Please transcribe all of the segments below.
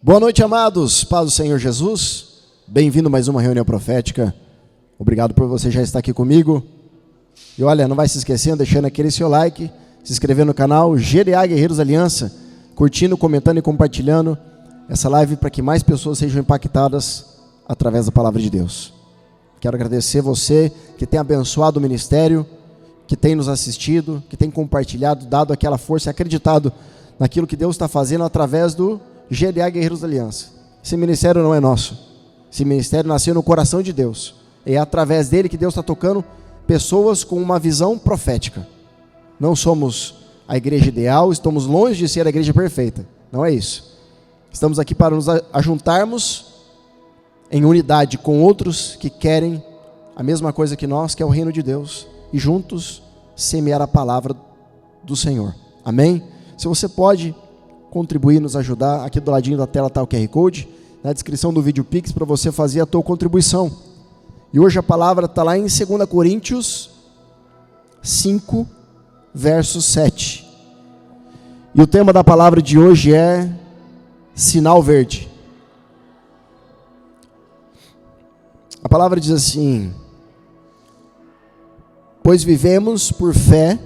Boa noite, amados. Paz do Senhor Jesus. Bem-vindo a mais uma reunião profética. Obrigado por você já estar aqui comigo. E olha, não vai se esquecendo, deixando aquele seu like, se inscrevendo no canal GDA Guerreiros Aliança, curtindo, comentando e compartilhando essa live para que mais pessoas sejam impactadas através da palavra de Deus. Quero agradecer você que tem abençoado o ministério, que tem nos assistido, que tem compartilhado, dado aquela força e acreditado naquilo que Deus está fazendo através do GDA Guerreiros da Aliança. Esse ministério não é nosso. Esse ministério nasceu no coração de Deus. É através dele que Deus está tocando pessoas com uma visão profética. Não somos a igreja ideal, estamos longe de ser a igreja perfeita. Não é isso. Estamos aqui para nos ajuntarmos em unidade com outros que querem a mesma coisa que nós, que é o reino de Deus, e juntos semear a palavra do Senhor. Amém? Se você pode contribuir, nos ajudar, aqui do ladinho da tela está o QR Code, na descrição do vídeo Pix, para você fazer a tua contribuição. E hoje a palavra está lá em 2 Coríntios 5, verso 7. E o tema da palavra de hoje é sinal verde. A palavra diz assim: pois vivemos por fé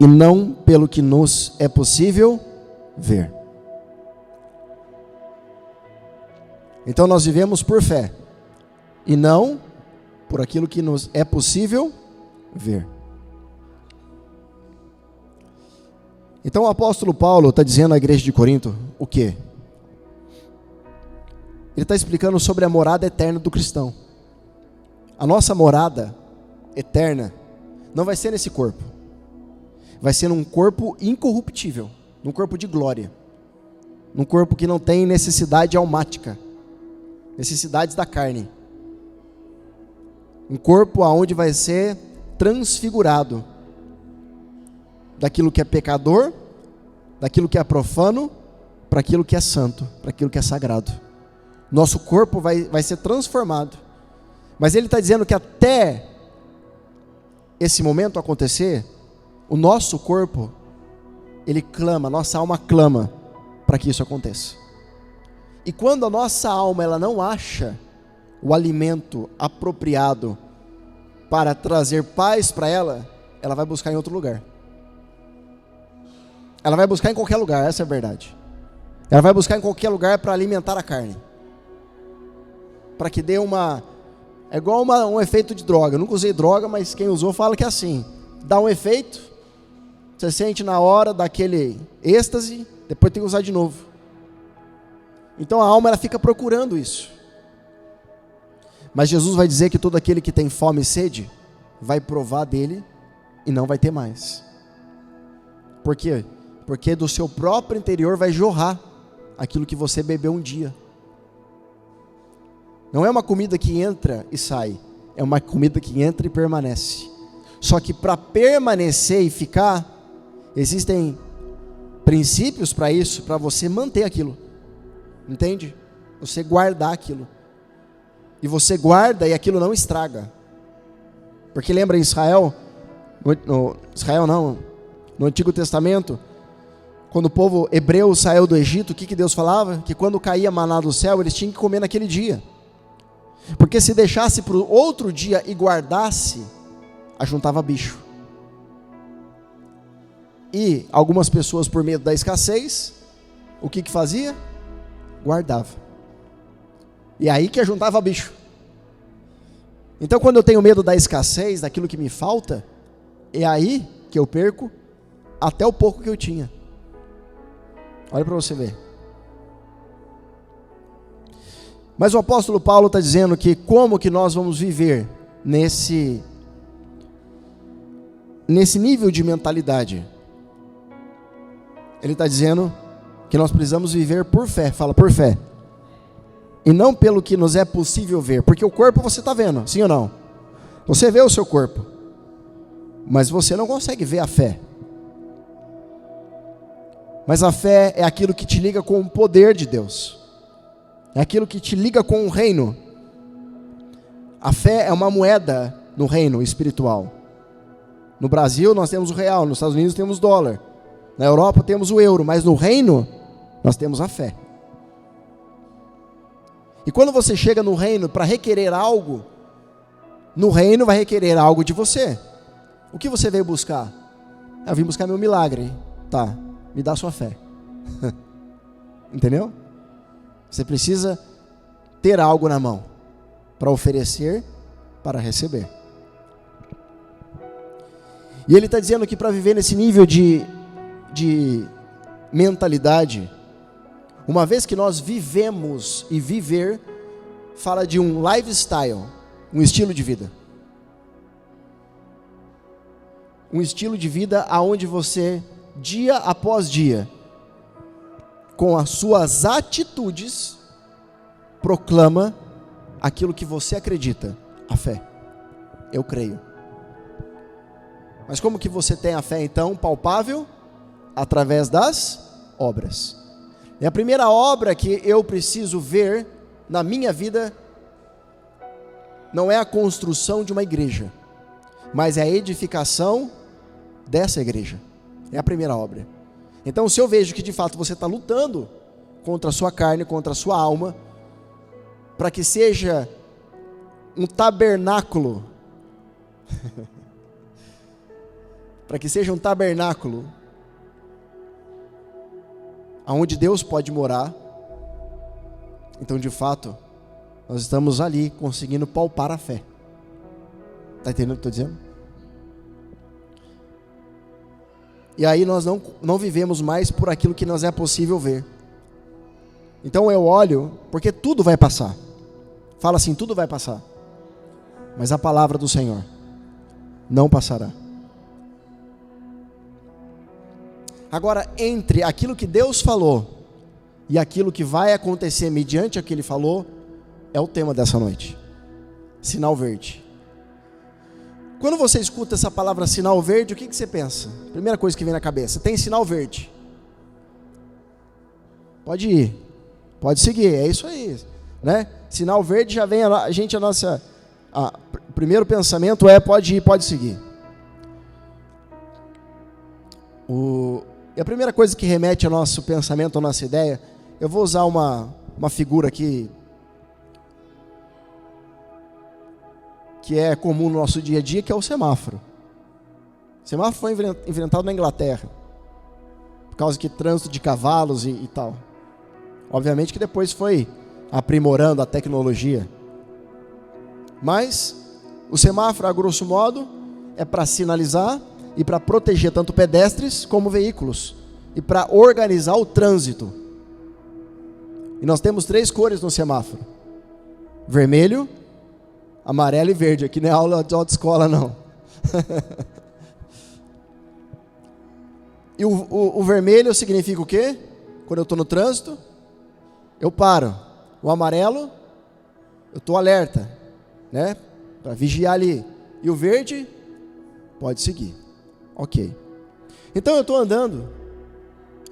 e não pelo que nos é possível ver. Então nós vivemos por fé e não por aquilo que nos é possível ver. Então o apóstolo Paulo está dizendo à igreja de Corinto o quê? Ele está explicando sobre a morada eterna do cristão. A nossa morada eterna não vai ser nesse corpo. Vai ser num corpo incorruptível, num corpo de glória, num corpo que não tem necessidade almática, necessidades da carne. Um corpo aonde vai ser transfigurado daquilo que é pecador, daquilo que é profano, para aquilo que é santo, para aquilo que é sagrado. Nosso corpo vai ser transformado. Mas ele está dizendo que até esse momento acontecer, o nosso corpo, ele clama, nossa alma clama para que isso aconteça. E quando a nossa alma ela não acha o alimento apropriado para trazer paz para ela, ela vai buscar em outro lugar. Ela vai buscar em qualquer lugar, essa é a verdade. Ela vai buscar em qualquer lugar para alimentar a carne. Para que dê uma... É igual um efeito de droga. Eu nunca usei droga, mas quem usou fala que é assim. Dá um efeito, você sente na hora daquele êxtase, depois tem que usar de novo. Então a alma ela fica procurando isso. Mas Jesus vai dizer que todo aquele que tem fome e sede vai provar dele e não vai ter mais. Por quê? Porque do seu próprio interior vai jorrar aquilo que você bebeu um dia. Não é uma comida que entra e sai, é uma comida que entra e permanece. Só que para permanecer e ficar, existem princípios para isso, para você manter aquilo. Entende? Você guardar aquilo. E você guarda e aquilo não estraga. Porque lembra em Israel, no Antigo Testamento, quando o povo hebreu saiu do Egito, o que Deus falava? Que quando caía maná do céu, eles tinham que comer naquele dia. Porque se deixasse para o outro dia e guardasse, ajuntava bicho. E algumas pessoas, por medo da escassez, o que fazia? Guardava. E aí que ajuntava bicho. Então quando eu tenho medo da escassez, daquilo que me falta, é aí que eu perco até o pouco que eu tinha. Olha para você ver. Mas o apóstolo Paulo está dizendo que como que nós vamos viver nesse nível de mentalidade. Ele está dizendo que nós precisamos viver por fé, fala por fé, e não pelo que nos é possível ver, porque o corpo você está vendo, sim ou não? Você vê o seu corpo, mas você não consegue ver a fé. Mas a fé é aquilo que te liga com o poder de Deus, é aquilo que te liga com o reino. A fé é uma moeda no reino espiritual. No Brasil nós temos o real, nos Estados Unidos temos o dólar, na Europa temos o euro, mas no reino nós temos a fé. E quando você chega no reino para requerer algo, no reino vai requerer algo de você. O que você veio buscar? Eu vim buscar meu milagre. Tá, me dá sua fé. Entendeu? Você precisa ter algo na mão para oferecer, para receber. E ele está dizendo que para viver nesse nível de mentalidade, uma vez que nós vivemos, e viver fala de um lifestyle, um estilo de vida. Um estilo de vida onde você, dia após dia, com as suas atitudes, proclama aquilo que você acredita, a fé. Eu creio. Mas como que você tem a fé então palpável? Através das obras. E a primeira obra que eu preciso ver na minha vida não é a construção de uma igreja, mas é a edificação dessa igreja. É a primeira obra. Então, se eu vejo que de fato você está lutando contra a sua carne, contra a sua alma, para que seja um tabernáculo, para que seja um tabernáculo aonde Deus pode morar, então de fato nós estamos ali conseguindo palpar a fé. Está entendendo o que eu estou dizendo? E aí nós não vivemos mais por aquilo que nos é possível ver. Então eu olho, porque tudo vai passar. Fala assim, tudo vai passar. Mas a palavra do Senhor não passará. Agora, entre aquilo que Deus falou e aquilo que vai acontecer mediante aquilo que Ele falou, é o tema dessa noite. Sinal verde. Quando você escuta essa palavra sinal verde, o que você pensa? Primeira coisa que vem na cabeça, tem sinal verde. Pode ir, pode seguir, é isso aí, né? Sinal verde já vem o primeiro pensamento é pode ir, pode seguir. E a primeira coisa que remete ao nosso pensamento, à nossa ideia, eu vou usar uma figura aqui que é comum no nosso dia a dia, que é o semáforo. O semáforo foi inventado na Inglaterra, por causa de trânsito de cavalos e tal. Obviamente que depois foi aprimorando a tecnologia. Mas o semáforo, a grosso modo, é para sinalizar e para proteger tanto pedestres como veículos, e para organizar o trânsito. E nós temos 3 cores no semáforo: vermelho, amarelo e verde. Aqui não é aula de autoescola não. E o vermelho significa o quê? Quando eu estou no trânsito, eu paro. O amarelo, eu estou alerta, né? Para vigiar ali. E o verde, pode seguir. Ok. Então eu estou andando,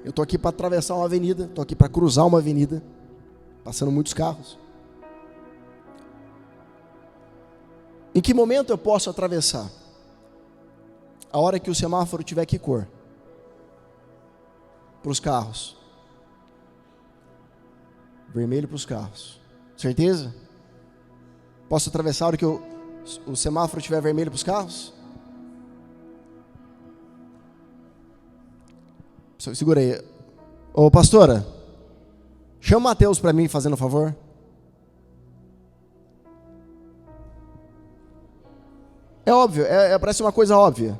eu estou aqui para atravessar uma avenida, estou aqui para cruzar uma avenida, passando muitos carros. Em que momento eu posso atravessar? A hora que o semáforo tiver que cor? Para os carros. Vermelho para os carros. Certeza? Posso atravessar a hora que o semáforo tiver vermelho para os carros? Segura aí. Ô pastora, chama o Mateus para mim, fazendo um favor. É óbvio, parece uma coisa óbvia.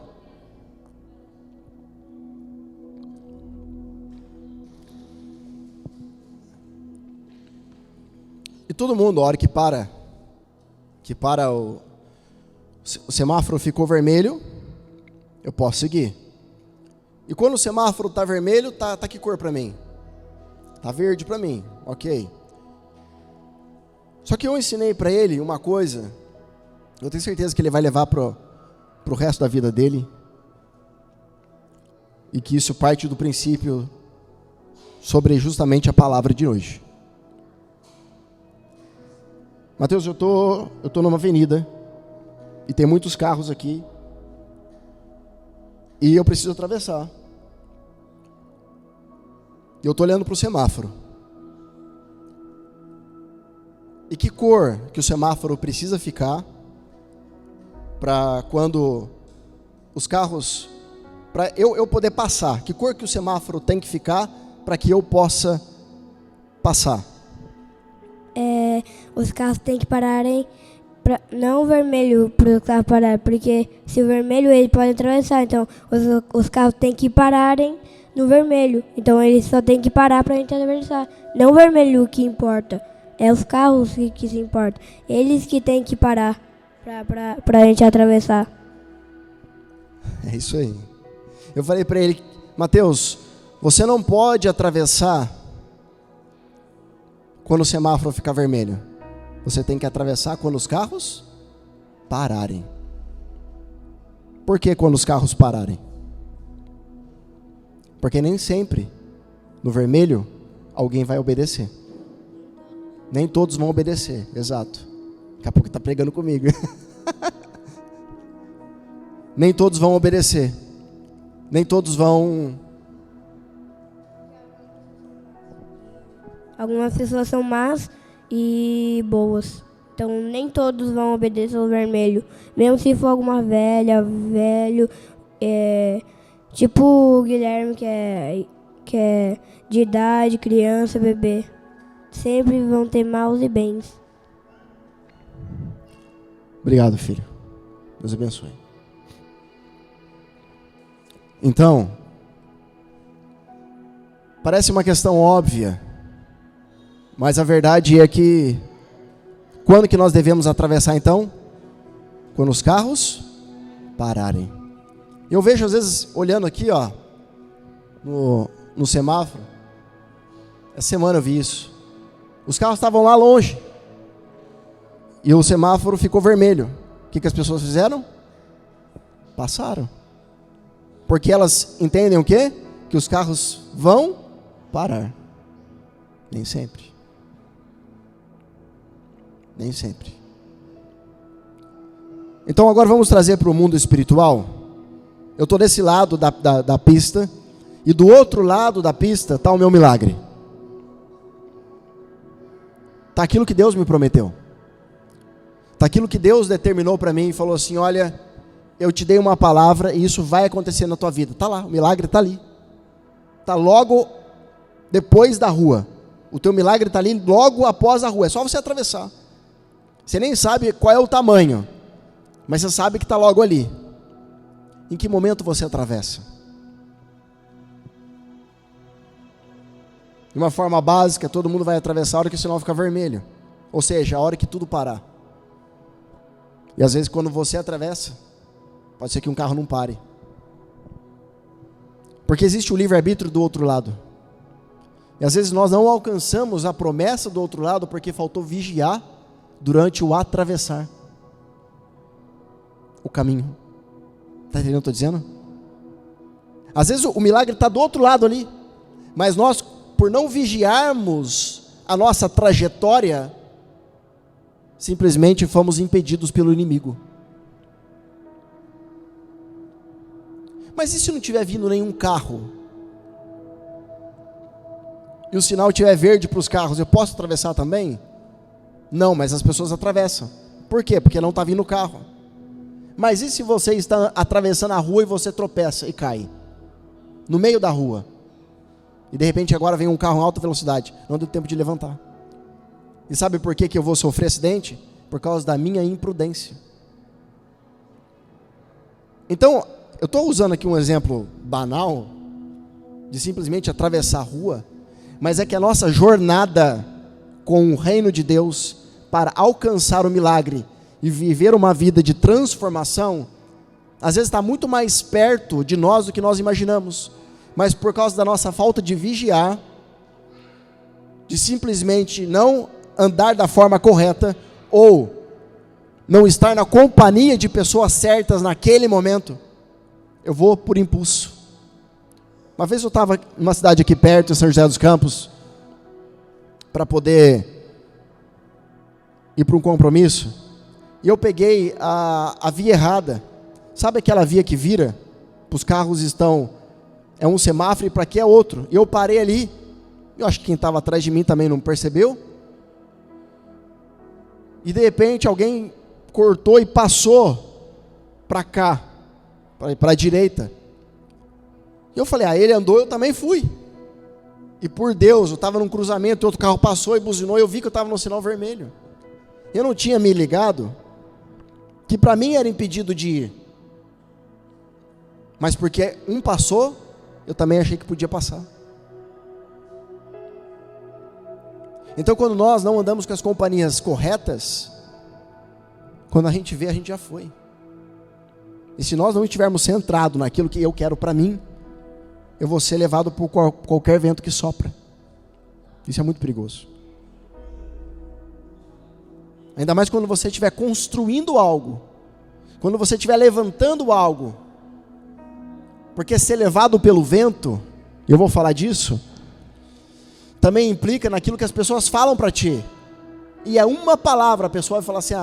E todo mundo, a hora que para o semáforo ficou vermelho, eu posso seguir. E quando o semáforo está vermelho, tá que cor para mim? Tá verde para mim, ok. Só que eu ensinei para ele uma coisa, eu tenho certeza que ele vai levar pro resto da vida dele, e que isso parte do princípio sobre justamente a palavra de hoje. Mateus, eu tô numa avenida e tem muitos carros aqui e eu preciso atravessar. Eu estou olhando para o semáforo. e que cor que o semáforo precisa ficar para quando os carros, para eu poder passar, que cor que o semáforo tem que ficar para que eu possa passar? Os carros têm que pararem, não o vermelho para o carro parar, porque se o vermelho ele pode atravessar, então os carros têm que pararem no vermelho, então eles só têm que parar para a gente atravessar, não o vermelho que importa, é os carros que se importam, eles que têm que parar para a gente atravessar. É isso aí. Eu falei para ele, Mateus, você não pode atravessar quando o semáforo ficar vermelho. Você tem que atravessar quando os carros pararem. Por que quando os carros pararem? Porque nem sempre no vermelho alguém vai obedecer. Nem todos vão obedecer, exato. Daqui a pouco está pregando comigo. Nem todos vão obedecer. Nem todos vão... Algumas pessoas são más e boas. Então nem todos vão obedecer ao vermelho. Mesmo se for alguma velho, tipo o Guilherme que é de idade, criança, bebê. Sempre vão ter maus e bens. Obrigado, filho. Deus abençoe. Então, parece uma questão óbvia, mas a verdade é que quando que nós devemos atravessar então? Quando os carros pararem. Eu vejo às vezes olhando aqui, ó, no semáforo. Essa semana eu vi isso. Os carros estavam lá longe e o semáforo ficou vermelho. O que as pessoas fizeram? Passaram. Porque elas entendem o quê? Que os carros vão parar. Nem sempre. Nem sempre. Então agora vamos trazer para o mundo espiritual. Eu estou desse lado da pista, e do outro lado da pista está o meu milagre. Está aquilo que Deus me prometeu. Está aquilo que Deus determinou para mim e falou assim, olha, eu te dei uma palavra e isso vai acontecer na tua vida. Está lá, o milagre está ali. Está logo depois da rua. O teu milagre está ali logo após a rua. É só você atravessar. Você nem sabe qual é o tamanho, mas você sabe que está logo ali. Em que momento você atravessa? De uma forma básica, todo mundo vai atravessar a hora que o sinal fica vermelho. Ou seja, a hora que tudo parar. E às vezes quando você atravessa, pode ser que um carro não pare. Porque existe o livre-arbítrio do outro lado. E às vezes nós não alcançamos a promessa do outro lado porque faltou vigiar durante o atravessar o caminho. Está entendendo o que eu estou dizendo? Às vezes o milagre está do outro lado ali, mas nós, por não vigiarmos a nossa trajetória, simplesmente fomos impedidos pelo inimigo. Mas e se não tiver vindo nenhum carro? E o sinal estiver verde para os carros, eu posso atravessar também? Não, mas as pessoas atravessam. Por quê? Porque não está vindo carro. Mas e se você está atravessando a rua e você tropeça e cai? No meio da rua. E de repente agora vem um carro em alta velocidade. Não deu tempo de levantar. E sabe por que eu vou sofrer acidente? Por causa da minha imprudência. Então, eu estou usando aqui um exemplo banal, de simplesmente atravessar a rua, mas é que a nossa jornada com o reino de Deus, para alcançar o milagre e viver uma vida de transformação, às vezes está muito mais perto de nós do que nós imaginamos, mas por causa da nossa falta de vigiar, de simplesmente não andar da forma correta, ou não estar na companhia de pessoas certas naquele momento, eu vou por impulso. Uma vez eu estava numa cidade aqui perto, em São José dos Campos, para poder ir para um compromisso, e eu peguei a via errada. Sabe aquela via que vira? Os carros estão, é um semáforo e para aqui é outro, e eu parei ali. Eu acho que quem estava atrás de mim também não percebeu. e de repente alguém cortou e passou para cá, para a direita. E eu falei, ele andou, eu também fui. E por Deus, eu estava num cruzamento, outro carro passou e buzinou, e eu vi que eu estava no sinal vermelho. Eu não tinha me ligado que para mim era impedido de ir. Mas porque um passou, eu também achei que podia passar. Então quando nós não andamos com as companhias corretas, quando a gente vê, a gente já foi. E se nós não estivermos centrados naquilo que eu quero para mim, eu vou ser levado por qualquer vento que sopra. Isso é muito perigoso. Ainda mais quando você estiver construindo algo, quando você estiver levantando algo, porque ser levado pelo vento, eu vou falar disso, também implica naquilo que as pessoas falam para ti. E é uma palavra, a pessoa vai falar assim,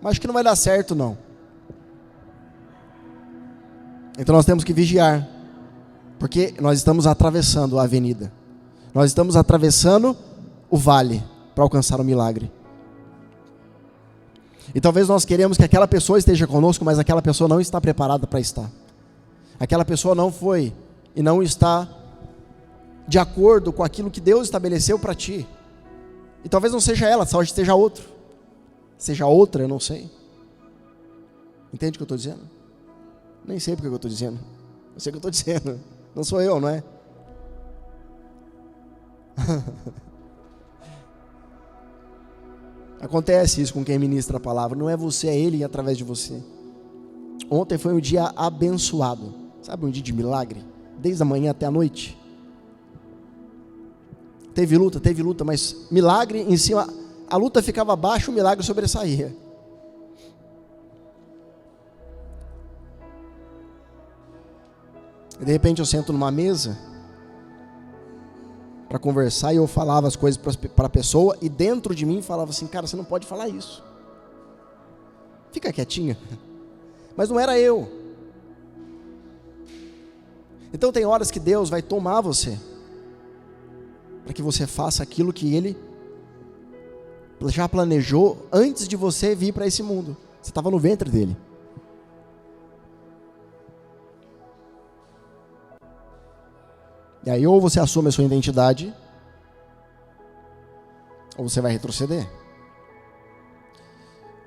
mas acho que não vai dar certo não. Então nós temos que vigiar, porque nós estamos atravessando a avenida, nós estamos atravessando o vale para alcançar o milagre. E talvez nós queremos que aquela pessoa esteja conosco, mas aquela pessoa não está preparada para estar. Aquela pessoa não foi e não está de acordo com aquilo que Deus estabeleceu para ti. E talvez não seja ela, talvez seja outro. Seja outra, eu não sei. Entende o que eu estou dizendo? Nem sei porque eu estou dizendo. Eu sei o que eu estou dizendo. Não sou eu, não é? Acontece isso com quem ministra a palavra. Não é você, é Ele através de você. Ontem foi um dia abençoado. Sabe, um dia de milagre. Desde a manhã até a noite. Teve luta, mas milagre em cima. A luta ficava abaixo, o milagre sobressaía. E de repente eu sento numa mesa para conversar e eu falava as coisas para a pessoa e dentro de mim falava assim, cara, você não pode falar isso. Fica quietinha. Mas não era eu. Então tem horas que Deus vai tomar você para que você faça aquilo que Ele já planejou antes de você vir para esse mundo. Você estava no ventre dele. E aí ou você assume a sua identidade, ou você vai retroceder.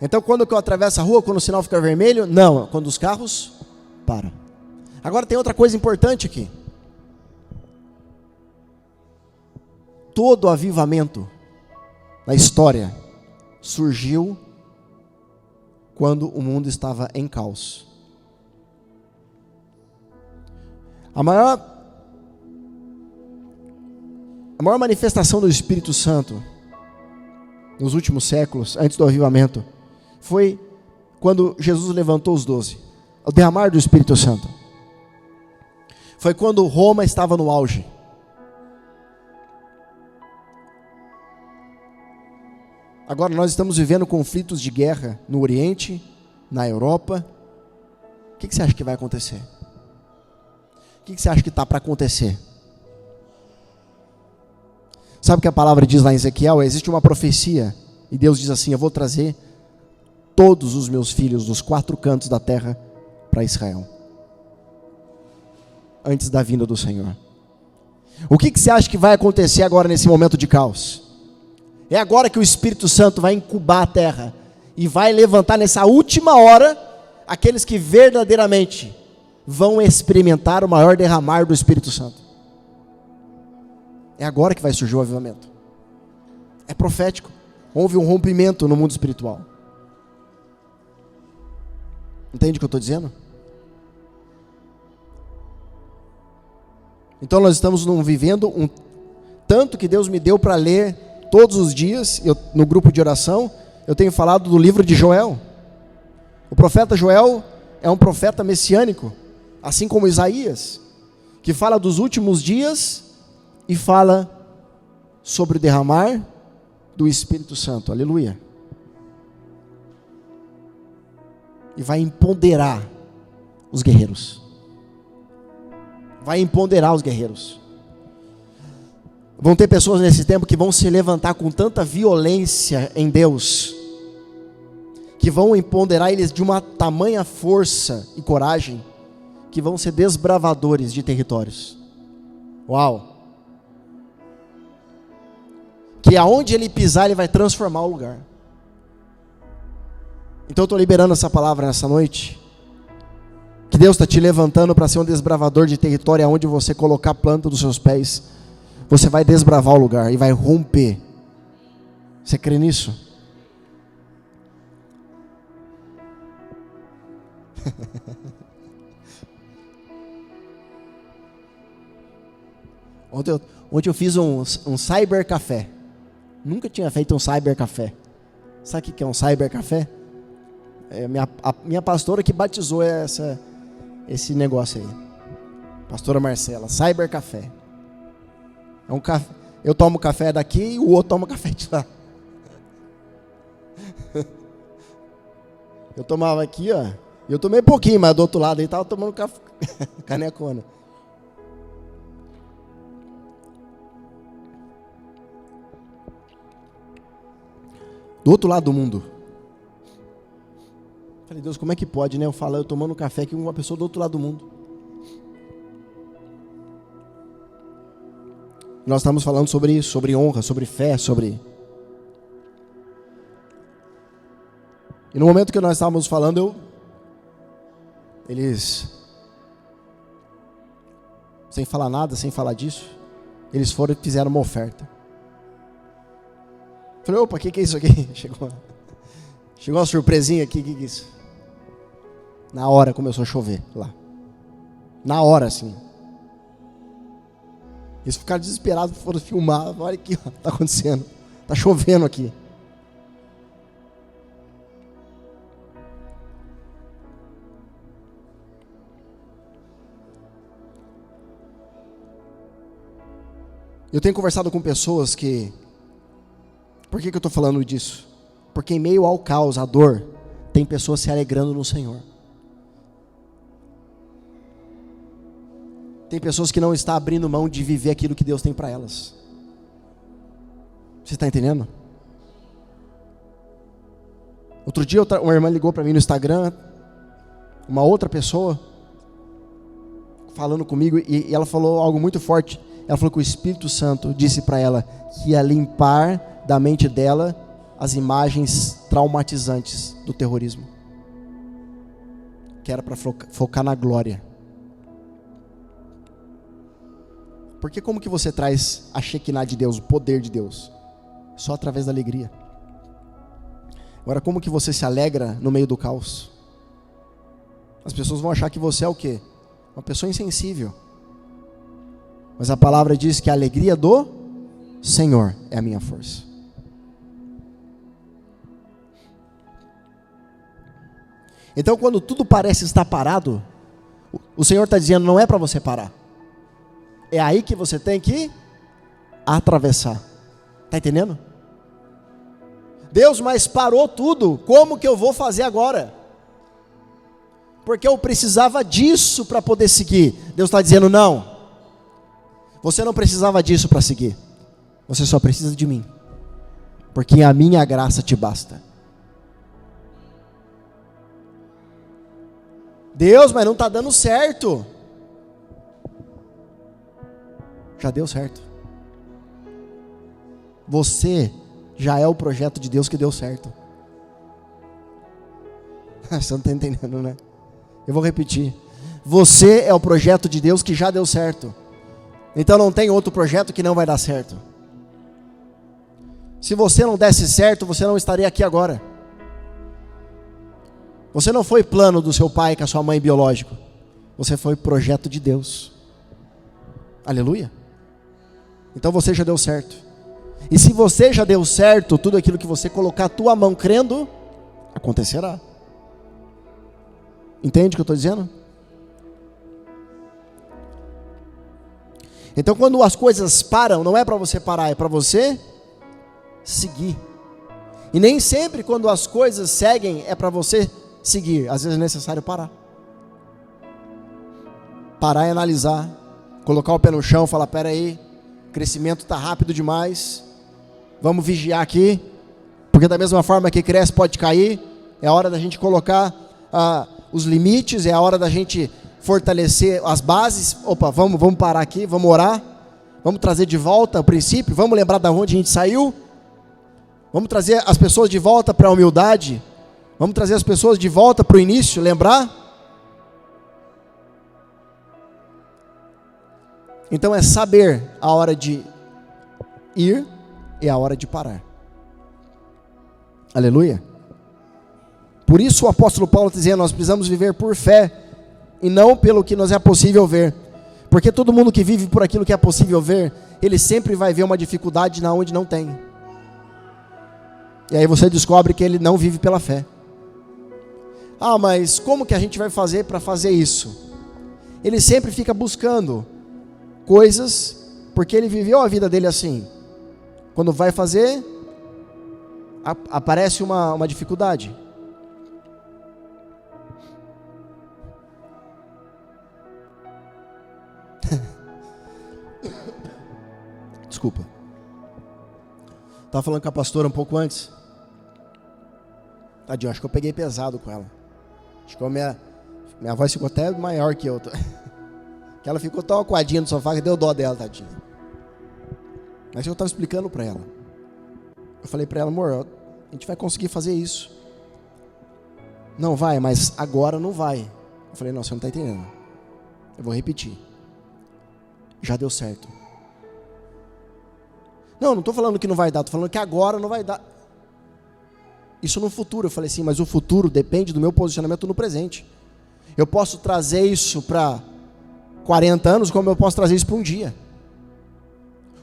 Então quando eu atravesso a rua, quando o sinal fica vermelho, não, quando os carros param. Agora tem outra coisa importante aqui. Todo avivamento na história surgiu quando o mundo estava em caos. A maior manifestação do Espírito Santo nos últimos séculos, antes do avivamento, foi quando Jesus levantou os 12, o derramar do Espírito Santo. Foi quando Roma estava no auge. Agora nós estamos vivendo conflitos de guerra no Oriente, na Europa. O que você acha que vai acontecer? O que você acha que está para acontecer? Sabe o que a palavra diz lá em Ezequiel? Existe uma profecia, e Deus diz assim, eu vou trazer todos os meus filhos dos 4 cantos da terra para Israel, antes da vinda do Senhor. O que você acha que vai acontecer agora nesse momento de caos? É agora que o Espírito Santo vai incubar a terra, e vai levantar nessa última hora, aqueles que verdadeiramente vão experimentar o maior derramar do Espírito Santo. É agora que vai surgir o avivamento. É profético. Houve um rompimento no mundo espiritual. Entende o que eu estou dizendo? Então nós estamos vivendo tanto que Deus me deu para ler todos os dias, no grupo de oração, eu tenho falado do livro de Joel. O profeta Joel é um profeta messiânico, assim como Isaías, que fala dos últimos dias e fala sobre o derramar do Espírito Santo, aleluia. E vai empoderar os guerreiros. Vai empoderar os guerreiros. Vão ter pessoas nesse tempo que vão se levantar com tanta violência em Deus, que vão empoderar eles de uma tamanha força e coragem, que vão ser desbravadores de territórios. Uau! Que aonde ele pisar, ele vai transformar o lugar. Então eu estou liberando essa palavra nessa noite, que Deus está te levantando para ser um desbravador de território. Aonde você colocar a planta dos seus pés, você vai desbravar o lugar e vai romper. Você crê nisso? Ontem eu fiz um cyber café. Nunca tinha feito um cyber café. Sabe o que é um cyber café? É a minha pastora que batizou esse negócio aí. Pastora Marcela, cyber café. É um café. Eu tomo café daqui e o outro toma café de lá. Eu tomava aqui, ó. Eu tomei pouquinho, mas do outro lado aí tava tomando café, canecona. Do outro lado do mundo. Falei, Deus, como é que pode, né? Eu tomando café aqui com uma pessoa do outro lado do mundo. Nós estamos falando sobre isso, sobre honra, sobre fé, sobre... E no momento que nós estávamos falando, eles, sem falar nada, sem falar disso, eles foram e fizeram uma oferta. Falei, opa, o que é isso aqui? Chegou uma surpresinha aqui, o que é isso? Na hora começou a chover lá. Na hora, assim. Eles ficaram desesperados, foram filmar. Olha aqui, o que está acontecendo. Está chovendo aqui. Eu tenho conversado com pessoas que... Por que eu estou falando disso? Porque em meio ao caos, à dor, tem pessoas se alegrando no Senhor. Tem pessoas que não estão abrindo mão de viver aquilo que Deus tem para elas. Você está entendendo? Outro dia uma irmã ligou para mim no Instagram, uma outra pessoa, falando comigo, e ela falou algo muito forte. Ela falou que o Espírito Santo disse para ela que ia limpar da mente dela as imagens traumatizantes do terrorismo. Que era para focar na glória. Porque como que você traz a Shekinah de Deus, o poder de Deus? Só através da alegria. Agora, como que você se alegra no meio do caos? As pessoas vão achar que você é o quê? Uma pessoa insensível. Mas a palavra diz que a alegria do Senhor é a minha força. Então, quando tudo parece estar parado, o Senhor está dizendo, não é para você parar. É aí que você tem que atravessar. Está entendendo? Deus, mas parou tudo. Como que eu vou fazer agora? Porque eu precisava disso para poder seguir. Deus está dizendo, não. Você não precisava disso para seguir. Você só precisa de mim. Porque a minha graça te basta. Deus, mas não está dando certo. Já deu certo. Você já é o projeto de Deus que deu certo. Você não está entendendo, né? Eu vou repetir. Você é o projeto de Deus que já deu certo. Então não tem outro projeto que não vai dar certo. Se você não desse certo, você não estaria aqui agora. Você não foi plano do seu pai com a sua mãe biológico. Você foi projeto de Deus. Aleluia. Então você já deu certo. E se você já deu certo, tudo aquilo que você colocar a tua mão crendo, acontecerá. Entende o que eu estou dizendo? Então quando as coisas param, não é para você parar, é para você seguir. E nem sempre quando as coisas seguem, é para você seguir. Às vezes é necessário parar. Parar e analisar. Colocar o pé no chão e falar, pera aí, o crescimento está rápido demais. Vamos vigiar aqui. Porque da mesma forma que cresce pode cair. é a hora da gente colocar os limites, é a hora da gente fortalecer as bases. Opa, vamos parar aqui, vamos orar, vamos trazer de volta o princípio, vamos lembrar de onde a gente saiu, vamos trazer as pessoas de volta para a humildade, vamos trazer as pessoas de volta para o início, lembrar. Então é saber a hora de ir e a hora de parar. Aleluia. Por isso o apóstolo Paulo está dizendo, nós precisamos viver por fé e não pelo que nos é possível ver. Porque todo mundo que vive por aquilo que é possível ver, ele sempre vai ver uma dificuldade na onde não tem. E aí você descobre que ele não vive pela fé. Ah, mas como que a gente vai fazer para fazer isso? Ele sempre fica buscando coisas, porque ele viveu a vida dele assim. Quando vai fazer, aparece uma dificuldade. Desculpa. Estava falando com a pastora um pouco antes. Tadinho, acho que eu peguei pesado com ela. Acho que a minha voz ficou até maior que eu. Que ela ficou tão acuadinha no sofá que deu dó dela, tadinha. Mas eu estava explicando para ela. Eu falei para ela, amor, a gente vai conseguir fazer isso. Não vai, mas agora não vai. Eu falei, não, você não está entendendo. Eu vou repetir. Já deu certo. Não estou falando que não vai dar, estou falando que agora não vai dar. Isso no futuro. Eu falei assim, mas o futuro depende do meu posicionamento no presente. Eu posso trazer isso para 40 anos, como eu posso trazer isso para um dia.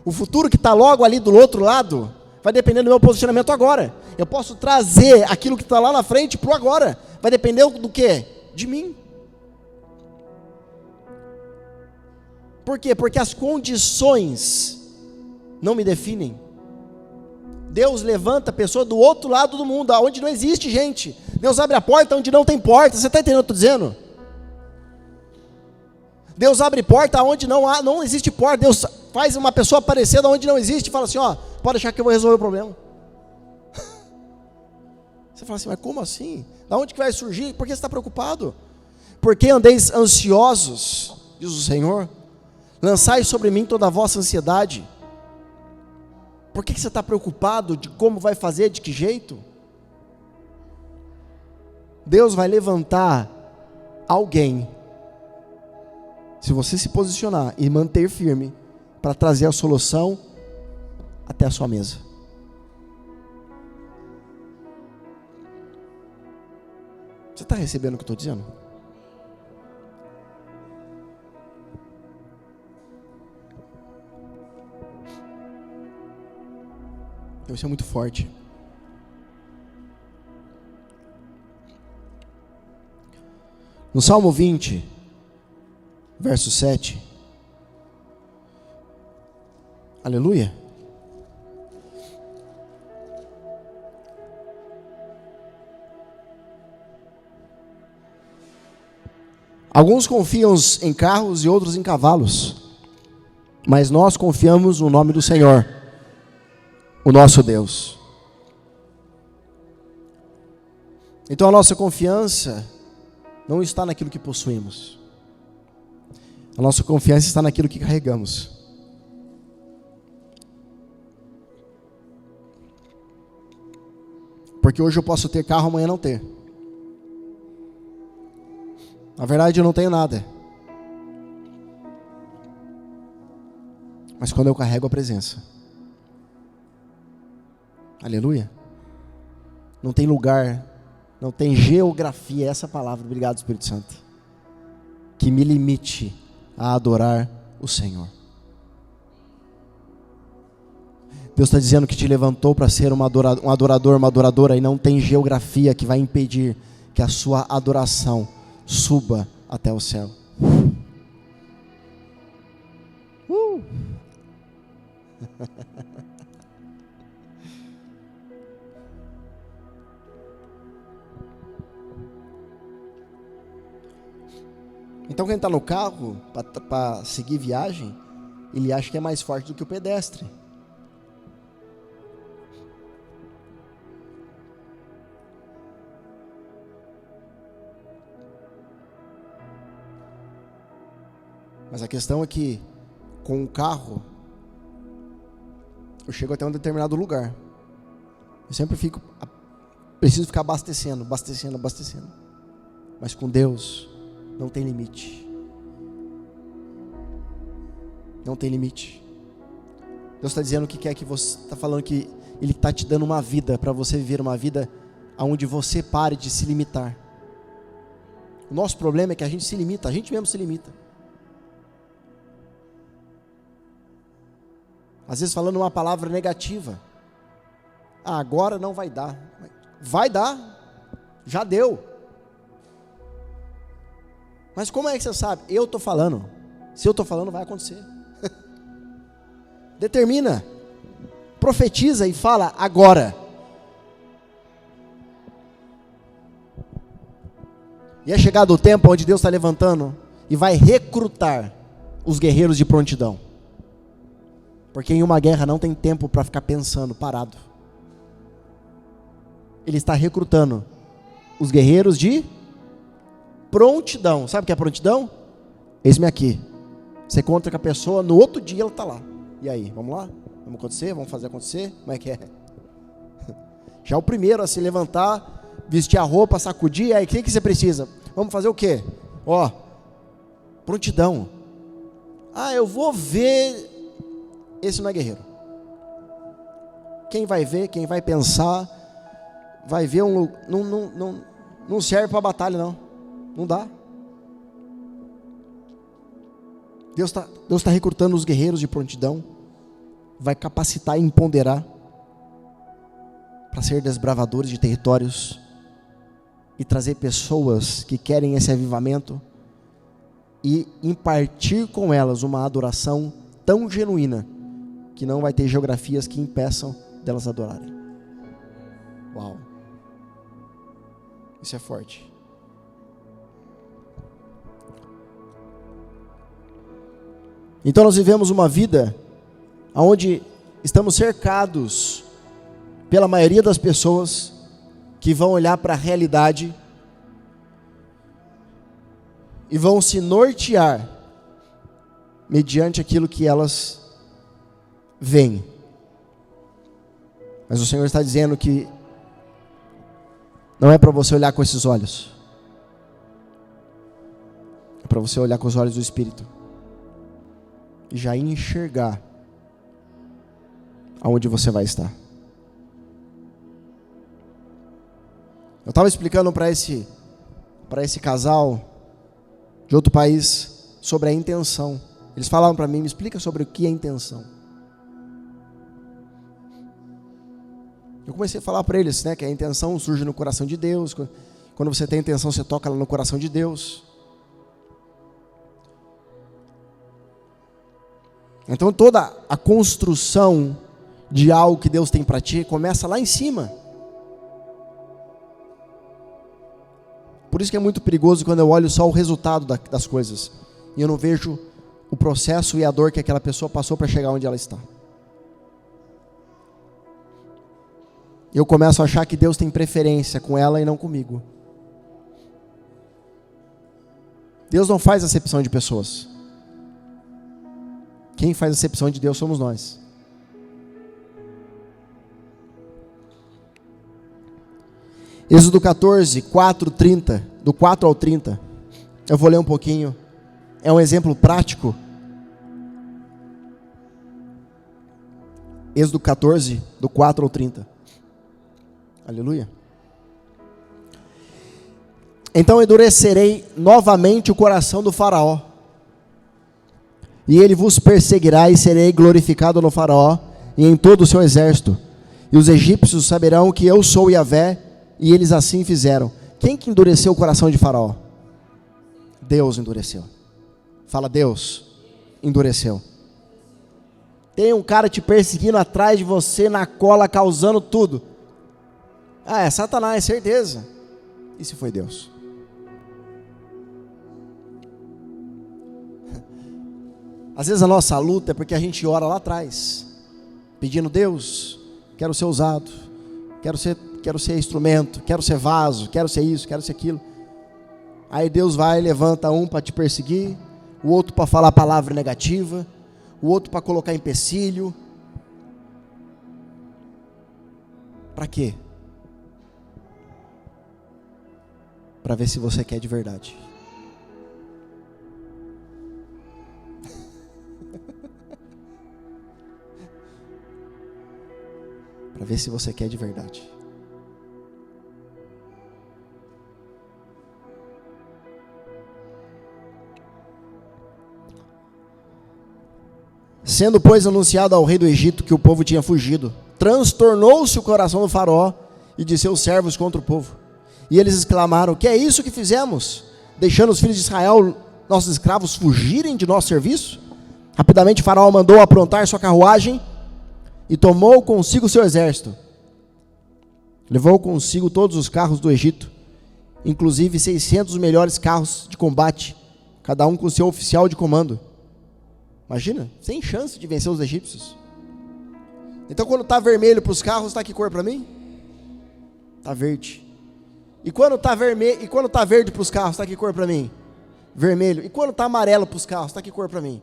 O futuro que está logo ali do outro lado, vai depender do meu posicionamento agora. Eu posso trazer aquilo que está lá na frente para o agora. Vai depender do quê? De mim. Por quê? Porque as condições não me definem. Deus levanta a pessoa do outro lado do mundo, onde não existe gente. Deus abre a porta onde não tem porta. Você está entendendo o que eu estou dizendo? Deus abre porta onde não existe porta. Deus faz uma pessoa aparecer onde não existe e fala assim, ó, pode achar que eu vou resolver o problema. Você fala assim, mas como assim? Da onde que vai surgir? Por que você está preocupado? Porque andeis ansiosos, diz o Senhor, lançai sobre mim toda a vossa ansiedade. Por que você está preocupado de como vai fazer, de que jeito? Deus vai levantar alguém, se você se posicionar e manter firme, para trazer a solução até a sua mesa. Você está recebendo o que eu estou dizendo? Deve ser muito forte. No Salmo 20, verso 7. Aleluia. Alguns confiam em carros e outros em cavalos, mas nós confiamos no nome do Senhor, o nosso Deus. Então a nossa confiança não está naquilo que possuímos. A nossa confiança está naquilo que carregamos. Porque hoje eu posso ter carro, amanhã não ter. Na verdade eu não tenho nada. Mas quando eu carrego a presença, aleluia, não tem lugar, não tem geografia, essa palavra, obrigado Espírito Santo, que me limite a adorar o Senhor. Deus está dizendo que te levantou para ser um adorador, uma adoradora, e não tem geografia que vai impedir que a sua adoração suba até o céu. Então quem está no carro para seguir viagem, ele acha que é mais forte do que o pedestre. Mas a questão é que, com o carro, eu chego até um determinado lugar. Eu sempre preciso ficar abastecendo. Mas com Deus, não tem limite. Não tem limite. Deus está dizendo que quer que você, está falando que Ele está te dando uma vida, para você viver uma vida onde você pare de se limitar. O nosso problema é que a gente se limita, a gente mesmo se limita. Às vezes falando uma palavra negativa. Agora não vai dar. Vai dar, já deu. Mas como é que você sabe? Eu estou falando. Se eu estou falando, vai acontecer. Determina, profetiza e fala agora. E é chegado o tempo onde Deus está levantando e vai recrutar os guerreiros de prontidão. Porque em uma guerra não tem tempo para ficar pensando, parado. Ele está recrutando os guerreiros de prontidão. Sabe o que é prontidão? Eis-me aqui. Você conta com a pessoa, no outro dia ela está lá. E aí, vamos lá? Vamos acontecer? Vamos fazer acontecer? Como é que é? Já o primeiro a se levantar, vestir a roupa, sacudir, aí o que você precisa? Vamos fazer o quê? Ó, prontidão. Eu vou ver. Esse não é guerreiro. Quem vai ver, quem vai pensar, vai ver não serve para batalha não. Não dá. Deus está recrutando os guerreiros de prontidão, vai capacitar e empoderar para ser desbravadores de territórios e trazer pessoas que querem esse avivamento e impartir com elas uma adoração tão genuína que não vai ter geografias que impeçam delas adorarem. Uau! Isso é forte. Então nós vivemos uma vida onde estamos cercados pela maioria das pessoas que vão olhar para a realidade e vão se nortear mediante aquilo que elas veem. Mas o Senhor está dizendo que não é para você olhar com esses olhos, é para você olhar com os olhos do Espírito e já enxergar aonde você vai estar. Eu estava explicando para esse casal de outro país sobre a intenção. Eles falaram para mim, me explica sobre o que é intenção. Eu comecei a falar para eles, que a intenção surge no coração de Deus. Quando você tem intenção, você toca ela no coração de Deus. Então toda a construção de algo que Deus tem para ti começa lá em cima. Por isso que é muito perigoso quando eu olho só o resultado das coisas e eu não vejo o processo e a dor que aquela pessoa passou para chegar onde ela está. Eu começo a achar que Deus tem preferência com ela e não comigo. Deus não faz acepção de pessoas. Quem faz acepção de Deus somos nós. Êxodo 14, 4, 30, do 4 ao 30. Eu vou ler um pouquinho. É um exemplo prático. Êxodo 14, do 4 ao 30. Aleluia. Então endurecerei novamente o coração do faraó, e ele vos perseguirá, e serei glorificado no faraó e em todo o seu exército. E os egípcios saberão que eu sou Yahvé, e eles assim fizeram. Quem que endureceu o coração de faraó? Deus endureceu. Fala, Deus endureceu. Tem um cara te perseguindo atrás de você, na cola, causando tudo. É Satanás, certeza. E se foi Deus? Às vezes a nossa luta é porque a gente ora lá atrás, pedindo, Deus, quero ser usado, quero ser instrumento, quero ser vaso, quero ser isso, quero ser aquilo. Aí Deus vai e levanta um para te perseguir, o outro para falar palavra negativa, o outro para colocar empecilho. Para quê? Para ver se você quer de verdade. Para ver se você quer de verdade. Sendo, pois, anunciado ao rei do Egito que o povo tinha fugido, transtornou-se o coração do faraó e de seus servos contra o povo. E eles exclamaram: que é isso que fizemos? Deixando os filhos de Israel, nossos escravos, fugirem de nosso serviço? Rapidamente o faraó mandou aprontar sua carruagem e tomou consigo seu exército. Levou consigo todos os carros do Egito, inclusive 600 melhores carros de combate, cada um com seu oficial de comando. Imagina, sem chance de vencer os egípcios. Então quando está vermelho para os carros, está que cor para mim? Está verde. E quando está vermelho, e quando está verde para os carros, está que cor para mim? Vermelho. E quando está amarelo para os carros, está que cor para mim?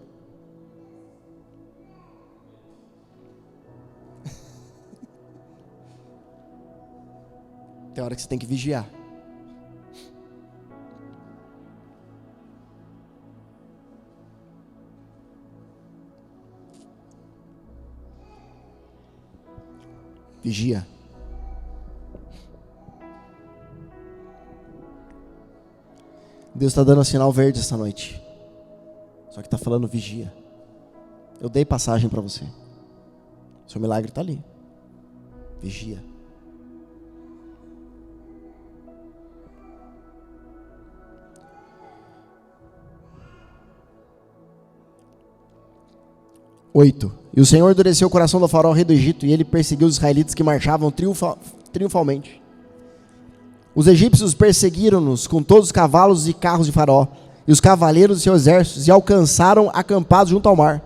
Tem hora que você tem que vigiar. Vigia. Deus está dando sinal verde essa noite. Só que está falando vigia. Eu dei passagem para você. Seu milagre está ali. Vigia. Oito. E o Senhor endureceu o coração do faraó, rei do Egito, e ele perseguiu os israelitas que marchavam triunfalmente. Os egípcios perseguiram-nos com todos os cavalos e carros de faraó, e os cavaleiros de seus exércitos, e alcançaram acampados junto ao mar,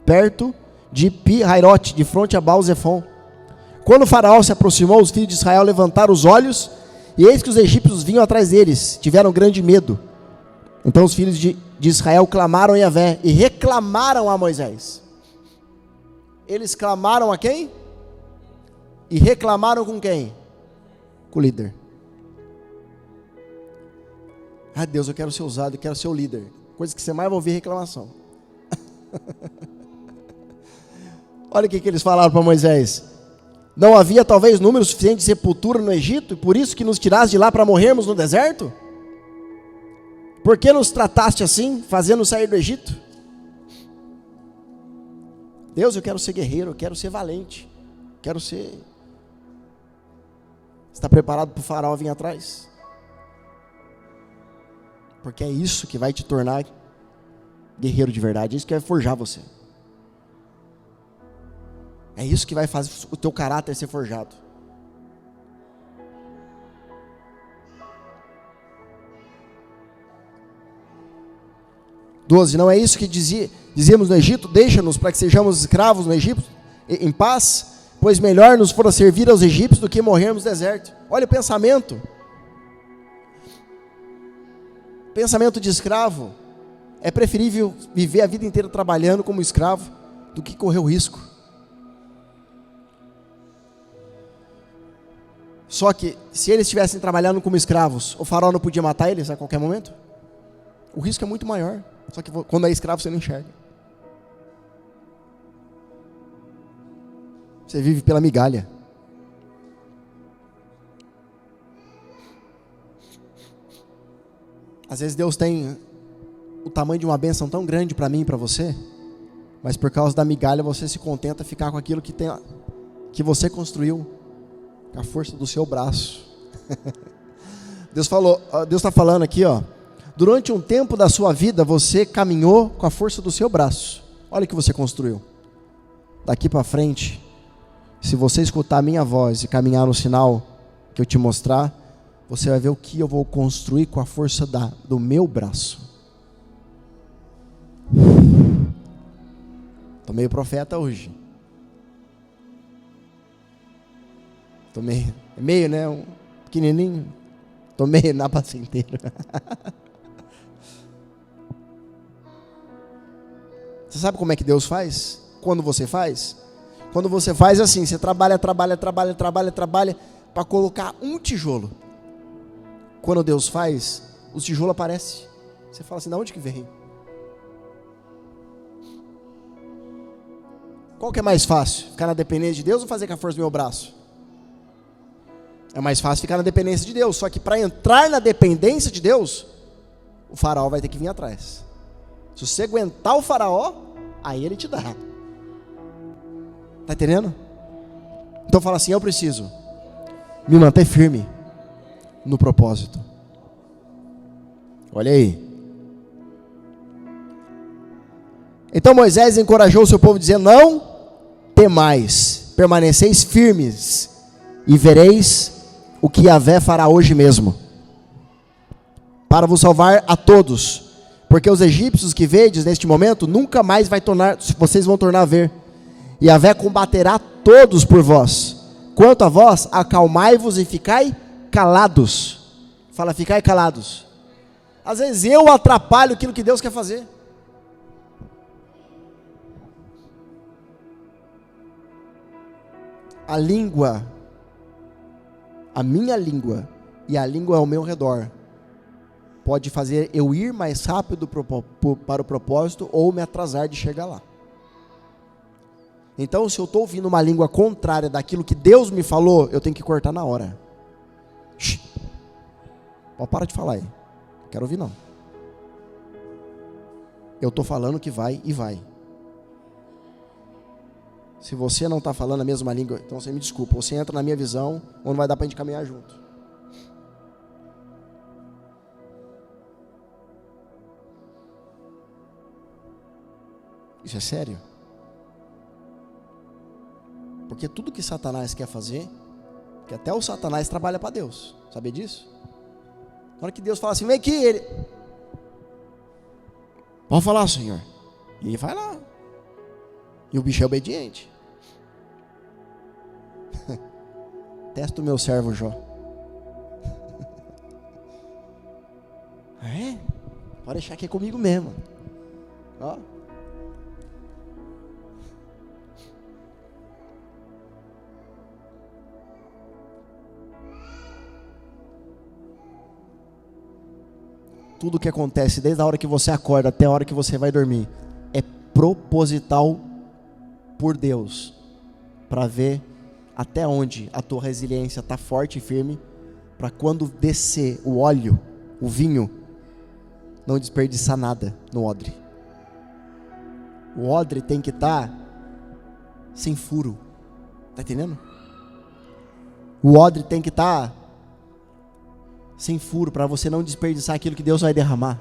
perto de Pi-Hairote, de fronte a Baal-Zephon. Quando o faraó se aproximou, os filhos de Israel levantaram os olhos, e eis que os egípcios vinham atrás deles, tiveram grande medo. Então os filhos de Israel clamaram a Yahvé, e reclamaram a Moisés. Eles clamaram a quem? E reclamaram com quem? Com o líder. Ah, Deus, eu quero ser usado, eu quero ser o líder. Coisa que você mais vai ouvir reclamação. Olha o que eles falaram para Moisés. Não havia talvez número suficiente de sepultura no Egito, e por isso que nos tiraste de lá para morrermos no deserto? Por que nos trataste assim, fazendo sair do Egito? Deus, eu quero ser guerreiro, eu quero ser valente, quero ser... Está preparado para o faraó vir atrás? Porque é isso que vai te tornar guerreiro de verdade, é isso que vai forjar você. É isso que vai fazer o teu caráter ser forjado. Doze, não é isso que dizíamos no Egito? Deixa-nos para que sejamos escravos no Egito, em paz, pois melhor nos fora servir aos egípcios do que morrermos no deserto. Olha o pensamento. Pensamento de escravo. É preferível viver a vida inteira trabalhando como escravo do que correr o risco. Só que, se eles estivessem trabalhando como escravos, o faraó não podia matar eles a qualquer momento? O risco é muito maior. Só que quando é escravo você não enxerga. Você vive pela migalha. Às vezes Deus tem o tamanho de uma bênção tão grande para mim e para você, mas por causa da migalha você se contenta ficar com aquilo que você construiu, com a força do seu braço. Deus está falando aqui, ó. Durante um tempo da sua vida, você caminhou com a força do seu braço. Olha o que você construiu. Daqui para frente, se você escutar a minha voz e caminhar no sinal que eu te mostrar, você vai ver o que eu vou construir com a força do meu braço. Estou meio profeta hoje. Estou meio, né? Um pequenininho. Estou meio na base inteira. Você sabe como é que Deus faz? Quando você faz? Quando você faz assim, você trabalha para colocar um tijolo. Quando Deus faz, o tijolo aparece. Você fala assim, de onde que vem? Qual que é mais fácil? Ficar na dependência de Deus ou fazer com a força do meu braço? É mais fácil ficar na dependência de Deus. Só que para entrar na dependência de Deus, o faraó vai ter que vir atrás. Se você aguentar o faraó, aí ele te dá. Tá entendendo? Então fala assim, eu preciso me manter firme no propósito. Olha aí. Então Moisés encorajou o seu povo dizendo, não temais, permaneceis firmes e vereis o que Yahvé fará hoje mesmo, para vos salvar a todos, porque os egípcios que vedes neste momento, nunca mais vocês vão tornar a ver, e Yahvé combaterá todos por vós. Quanto a vós, acalmai-vos e ficai calados. Fala, ficai calados. Às vezes eu atrapalho aquilo que Deus quer fazer. A língua, a minha língua e a língua ao meu redor pode fazer eu ir mais rápido para o propósito ou me atrasar de chegar lá. Então, se eu estou ouvindo uma língua contrária daquilo que Deus me falou, eu tenho que cortar na hora. Para de falar aí. Não quero ouvir não. Eu estou falando que vai e vai. Se você não está falando a mesma língua, então você me desculpa. Você entra na minha visão, ou não vai dar para a gente caminhar junto. Isso é sério? Porque tudo que Satanás quer fazer, que até o Satanás trabalha para Deus. Sabia disso? Na hora que Deus fala assim, vem aqui, ele... Pode falar, Senhor. E ele vai lá. E o bicho é obediente. Testa o meu servo Jó. É? Pode deixar que é comigo mesmo. Ó. Tudo que acontece desde a hora que você acorda até a hora que você vai dormir é proposital por Deus, para ver até onde a tua resiliência está forte e firme, para quando descer o óleo, o vinho, não desperdiçar nada no odre. O odre tem que estar sem furo, tá entendendo? O odre tem que estar sem furo, para você não desperdiçar aquilo que Deus vai derramar.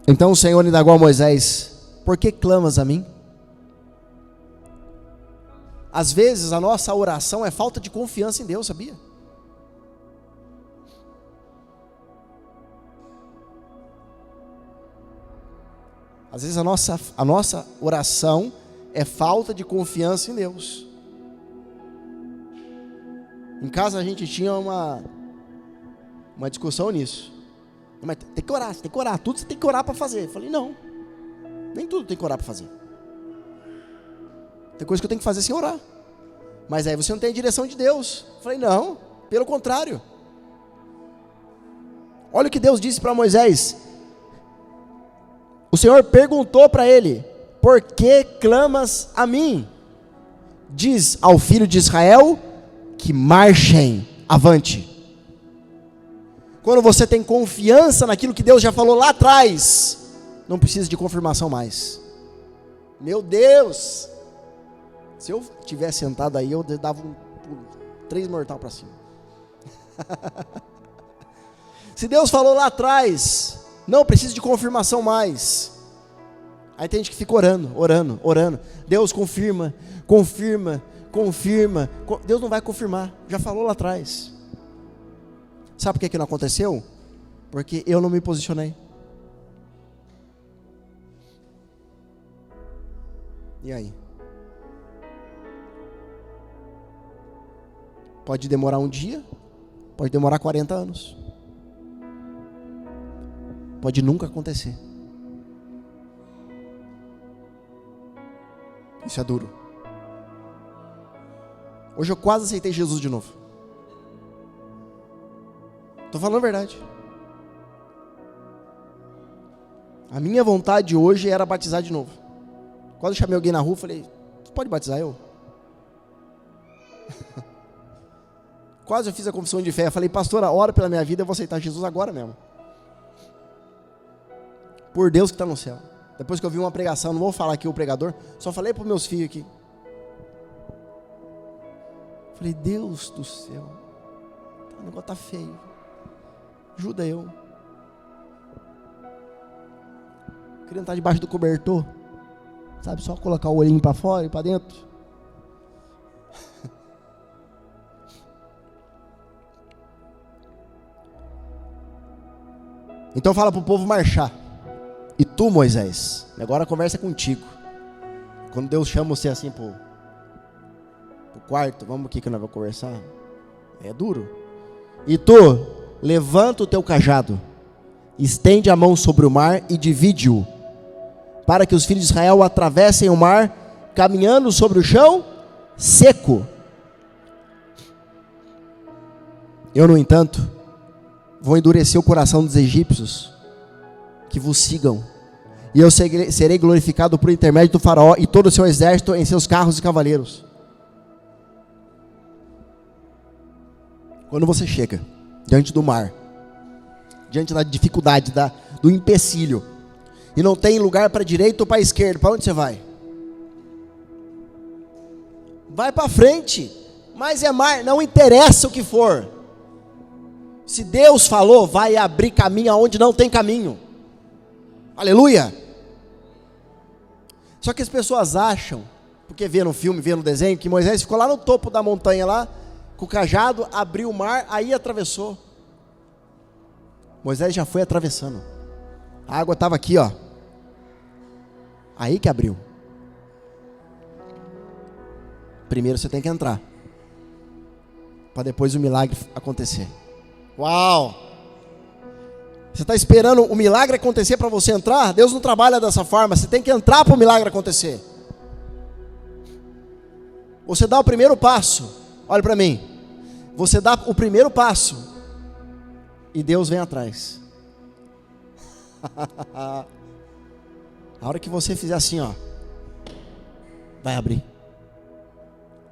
Então o Senhor indagou a Moisés, por que clamas a mim? Às vezes a nossa oração é falta de confiança em Deus, sabia? Às vezes a nossa oração é falta de confiança em Deus. Em casa a gente tinha uma discussão nisso. Mas tem que orar, você tem que orar, tudo você tem que orar para fazer. Eu falei, não, nem tudo tem que orar para fazer. Tem coisa que eu tenho que fazer sem orar. Mas aí você não tem a direção de Deus. Eu falei, não, pelo contrário. Olha o que Deus disse para Moisés. O Senhor perguntou para ele, por que clamas a mim? Diz ao filho de Israel que marchem avante. Quando você tem confiança naquilo que Deus já falou lá atrás, não precisa de confirmação mais. Meu Deus! Se eu tivesse sentado aí, eu dava 3 mortal para cima. Se Deus falou lá atrás, não precisa de confirmação mais. Aí tem gente que fica orando. Deus confirma. Deus não vai confirmar, já falou lá atrás. Sabe por que não aconteceu? Porque eu não me posicionei. E aí? Pode demorar um dia, pode demorar 40 anos. Pode nunca acontecer. Isso é duro. Hoje eu quase aceitei Jesus de novo. Estou falando a verdade. A minha vontade hoje era batizar de novo. Quando eu chamei alguém na rua, falei, você pode batizar eu? Quase eu fiz a confissão de fé. Eu falei, pastora, ora pela minha vida, eu vou aceitar Jesus agora mesmo. Por Deus que está no céu. Depois que eu vi uma pregação, não vou falar aqui o pregador, só falei para os meus filhos aqui. Falei, Deus do céu, o negócio está feio. Ajuda eu. Queria estar debaixo do cobertor. Sabe, só colocar o olhinho para fora e para dentro. Então fala para o povo marchar. E tu, Moisés, agora a conversa é contigo. Quando Deus chama você assim pro quarto, vamos aqui que nós vamos conversar. É duro. E tu, levanta o teu cajado, estende a mão sobre o mar e divide-o, para que os filhos de Israel atravessem o mar, caminhando sobre o chão seco. Eu, no entanto, vou endurecer o coração dos egípcios, que vos sigam, e eu serei glorificado por intermédio do faraó e todo o seu exército em seus carros e cavaleiros. Quando você chega diante do mar, diante da dificuldade, do empecilho, e não tem lugar para a direita ou para a esquerda, para onde você vai? Vai para frente, mas é mar, não interessa o que for. Se Deus falou, vai abrir caminho aonde não tem caminho. Aleluia! Só que as pessoas acham, porque vê no filme, vê no desenho, que Moisés ficou lá no topo da montanha lá, com o cajado, abriu o mar, aí atravessou. Moisés já foi atravessando. A água estava aqui, ó. Aí que abriu. Primeiro você tem que entrar, para depois o milagre acontecer. Uau! Você está esperando o milagre acontecer para você entrar? Deus não trabalha dessa forma. Você tem que entrar para o milagre acontecer. Você dá o primeiro passo. Olha para mim. Você dá o primeiro passo e Deus vem atrás. A hora que você fizer assim, ó, vai abrir.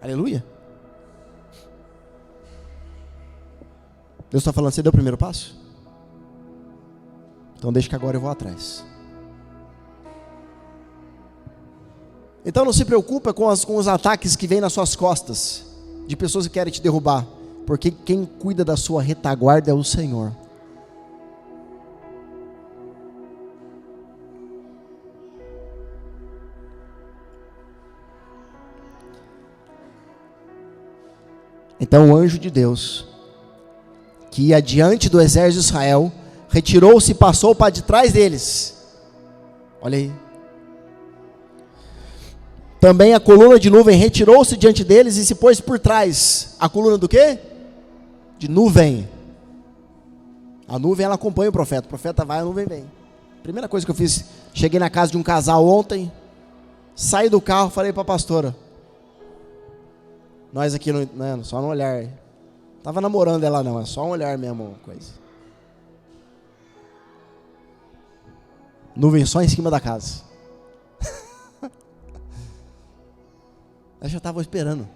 Aleluia. Deus está falando, você deu o primeiro passo? Então deixa que agora eu vou atrás. Então não se preocupa com os ataques que vêm nas suas costas, de pessoas que querem te derrubar, porque quem cuida da sua retaguarda é o Senhor. Então o anjo de Deus, que ia diante do exército de Israel, retirou-se e passou para de trás deles. Olha aí. Também a coluna de nuvem retirou-se diante deles e se pôs por trás. A coluna do quê? De nuvem. A nuvem, ela acompanha o profeta vai, a nuvem vem. Primeira coisa que eu fiz, cheguei na casa de um casal ontem, saí do carro, falei para a pastora, nós aqui, não, só no olhar, estava namorando ela não, é só um olhar mesmo, coisa. Nuvem só em cima da casa. Eu já estava esperando.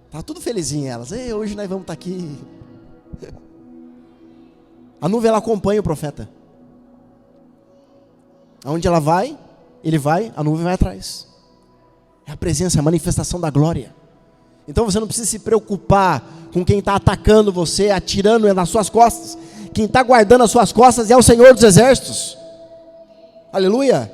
Estava tudo felizinho elas. Ei, hoje nós vamos estar aqui. A nuvem, ela acompanha o profeta. Aonde ela vai, ele vai, a nuvem vai atrás. É a presença, a manifestação da glória. Então você não precisa se preocupar com quem está atacando você, atirando nas suas costas. Quem está guardando as suas costas é o Senhor dos Exércitos. Aleluia.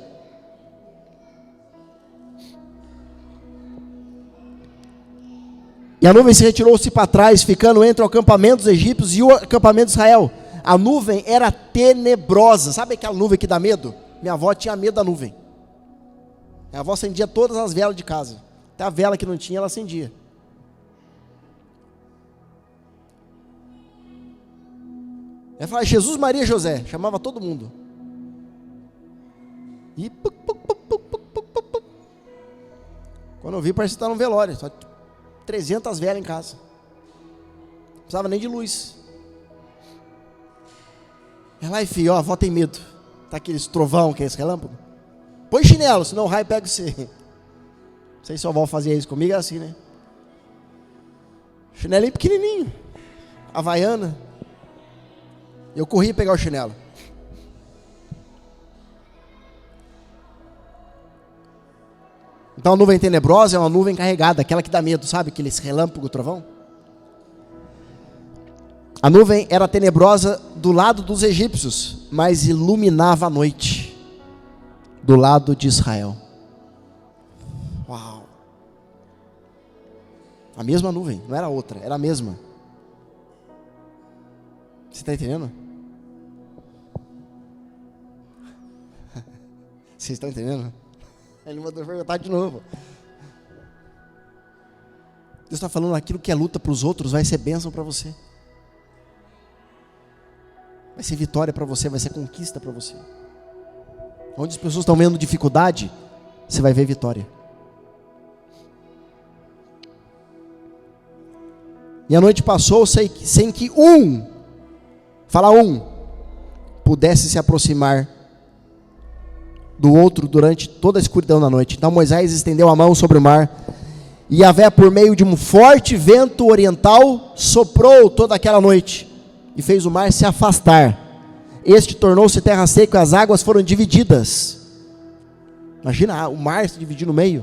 E a nuvem se retirou-se para trás, ficando entre o acampamento dos egípcios e o acampamento de Israel. A nuvem era tenebrosa. Sabe aquela nuvem que dá medo? Minha avó tinha medo da nuvem. Minha avó acendia todas as velas de casa. Até a vela que não tinha, ela acendia. Ela falava Jesus, Maria, José. Chamava todo mundo. E quando eu vi, parecia que estava num velório. Só 300 velhas em casa. Não precisava nem de luz. Ela lá, filho, ó, a avó tem medo. Tá aqueles trovão, aqueles relâmpagos. Põe chinelo, senão o raio pega você. Não sei se a avó fazia isso comigo, é assim, né? Chinelinho pequenininho. Havaiana. Eu corri pegar o chinelo. Então a nuvem tenebrosa é uma nuvem carregada, aquela que dá medo, sabe? Aqueles relâmpago, trovão. A nuvem era tenebrosa do lado dos egípcios, mas iluminava a noite do lado de Israel. Uau! A mesma nuvem, não era outra, era a mesma. Você está entendendo? Vocês estão entendendo? Ele mandou perguntar de novo. Deus está falando, aquilo que é luta para os outros vai ser bênção para você. Vai ser vitória para você, vai ser conquista para você. Onde as pessoas estão vendo dificuldade, você vai ver vitória. E a noite passou sem que fala pudesse se aproximar do outro durante toda a escuridão da noite. Então Moisés estendeu a mão sobre o mar, e Yahvé, por meio de um forte vento oriental, soprou toda aquela noite, e fez o mar se afastar. Este tornou-se terra seca, e as águas foram divididas. Imagina o mar se dividir no meio.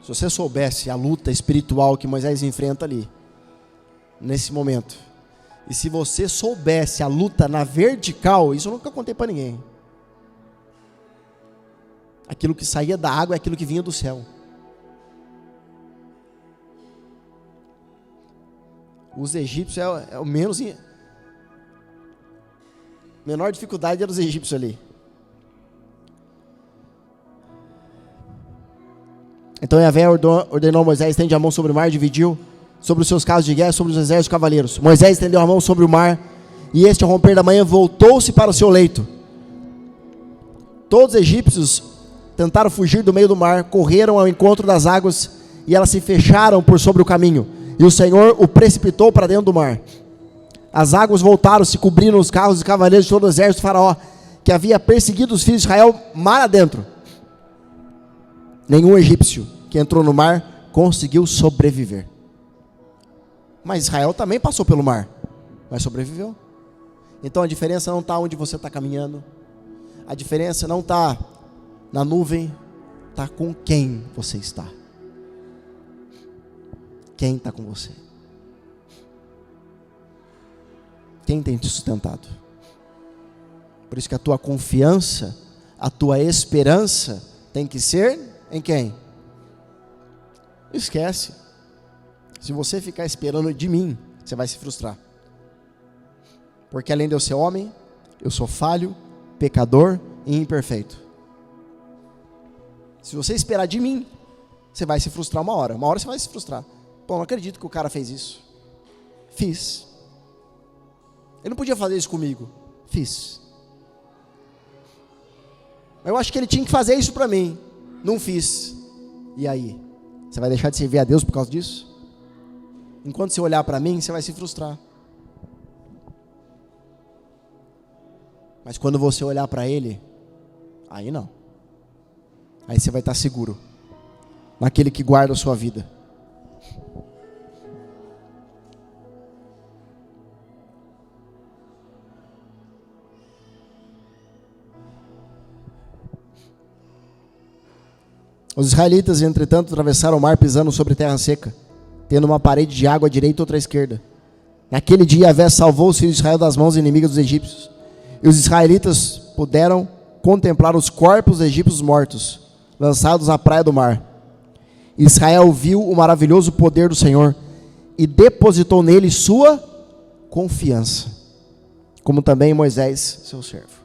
Se você soubesse a luta espiritual que Moisés enfrenta ali, nesse momento, e se você soubesse a luta na vertical, isso eu nunca contei para ninguém. Aquilo que saía da água é aquilo que vinha do céu. Os egípcios é o menos. Menor dificuldade era os egípcios ali. Então Yahvé ordenou a Moisés: estende a mão sobre o mar, dividiu sobre os seus carros de guerra, sobre os exércitos cavaleiros. Moisés estendeu a mão sobre o mar, e este, ao romper da manhã, voltou-se para o seu leito. Todos os egípcios tentaram fugir do meio do mar, correram ao encontro das águas, e elas se fecharam por sobre o caminho, e o Senhor o precipitou para dentro do mar. As águas voltaram, se cobriram os carros e cavaleiros de todo o exército do faraó, que havia perseguido os filhos de Israel mar adentro. Nenhum egípcio que entrou no mar conseguiu sobreviver. Mas Israel também passou pelo mar, mas sobreviveu. Então a diferença não está onde você está caminhando. A diferença não está na nuvem, está com quem você está. Quem está com você? Quem tem te sustentado? Por isso que a tua confiança, a tua esperança tem que ser em quem? Esquece. Se você ficar esperando de mim, você vai se frustrar. Porque além de eu ser homem, eu sou falho, pecador e imperfeito. Se você esperar de mim, você vai se frustrar uma hora. Uma hora você vai se frustrar. Pô, não acredito que o cara fez isso. Fiz. Ele não podia fazer isso comigo. Fiz. Eu acho que ele tinha que fazer isso para mim. Não fiz. E aí? Você vai deixar de servir a Deus por causa disso? Enquanto você olhar para mim, você vai se frustrar. Mas quando você olhar para Ele, aí não. Aí você vai estar seguro naquele que guarda a sua vida. Os israelitas, entretanto, atravessaram o mar pisando sobre terra seca, tendo uma parede de água à direita e outra à esquerda. Naquele dia, Yahvé salvou os filhos de Israel das mãos inimigas dos egípcios. E os israelitas puderam contemplar os corpos dos egípcios mortos, lançados à praia do mar. Israel viu o maravilhoso poder do Senhor e depositou nele sua confiança, como também Moisés, seu servo.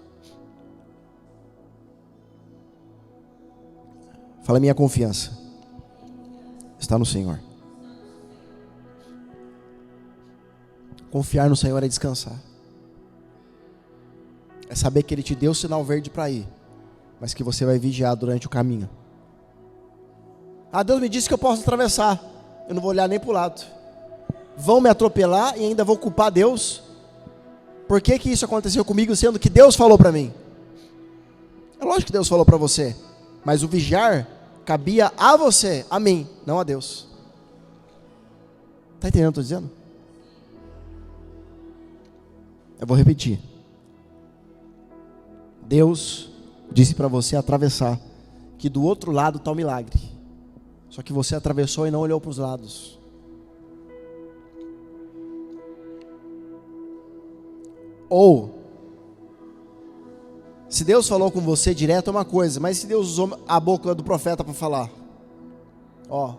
Fala, minha confiança está no Senhor. Confiar no Senhor é descansar. É saber que Ele te deu o sinal verde para ir, mas que você vai vigiar durante o caminho. Deus me disse que eu posso atravessar. Eu não vou olhar nem para o lado. Vão me atropelar e ainda vou culpar Deus. Por que que isso aconteceu comigo, sendo que Deus falou para mim? É lógico que Deus falou para você, mas o vigiar cabia a você, a mim, não a Deus. Está entendendo o que eu estou dizendo? Eu vou repetir. Deus disse para você atravessar, que do outro lado está o milagre. Só que você atravessou e não olhou para os lados. Ou, se Deus falou com você direto é uma coisa, mas se Deus usou a boca do profeta para falar,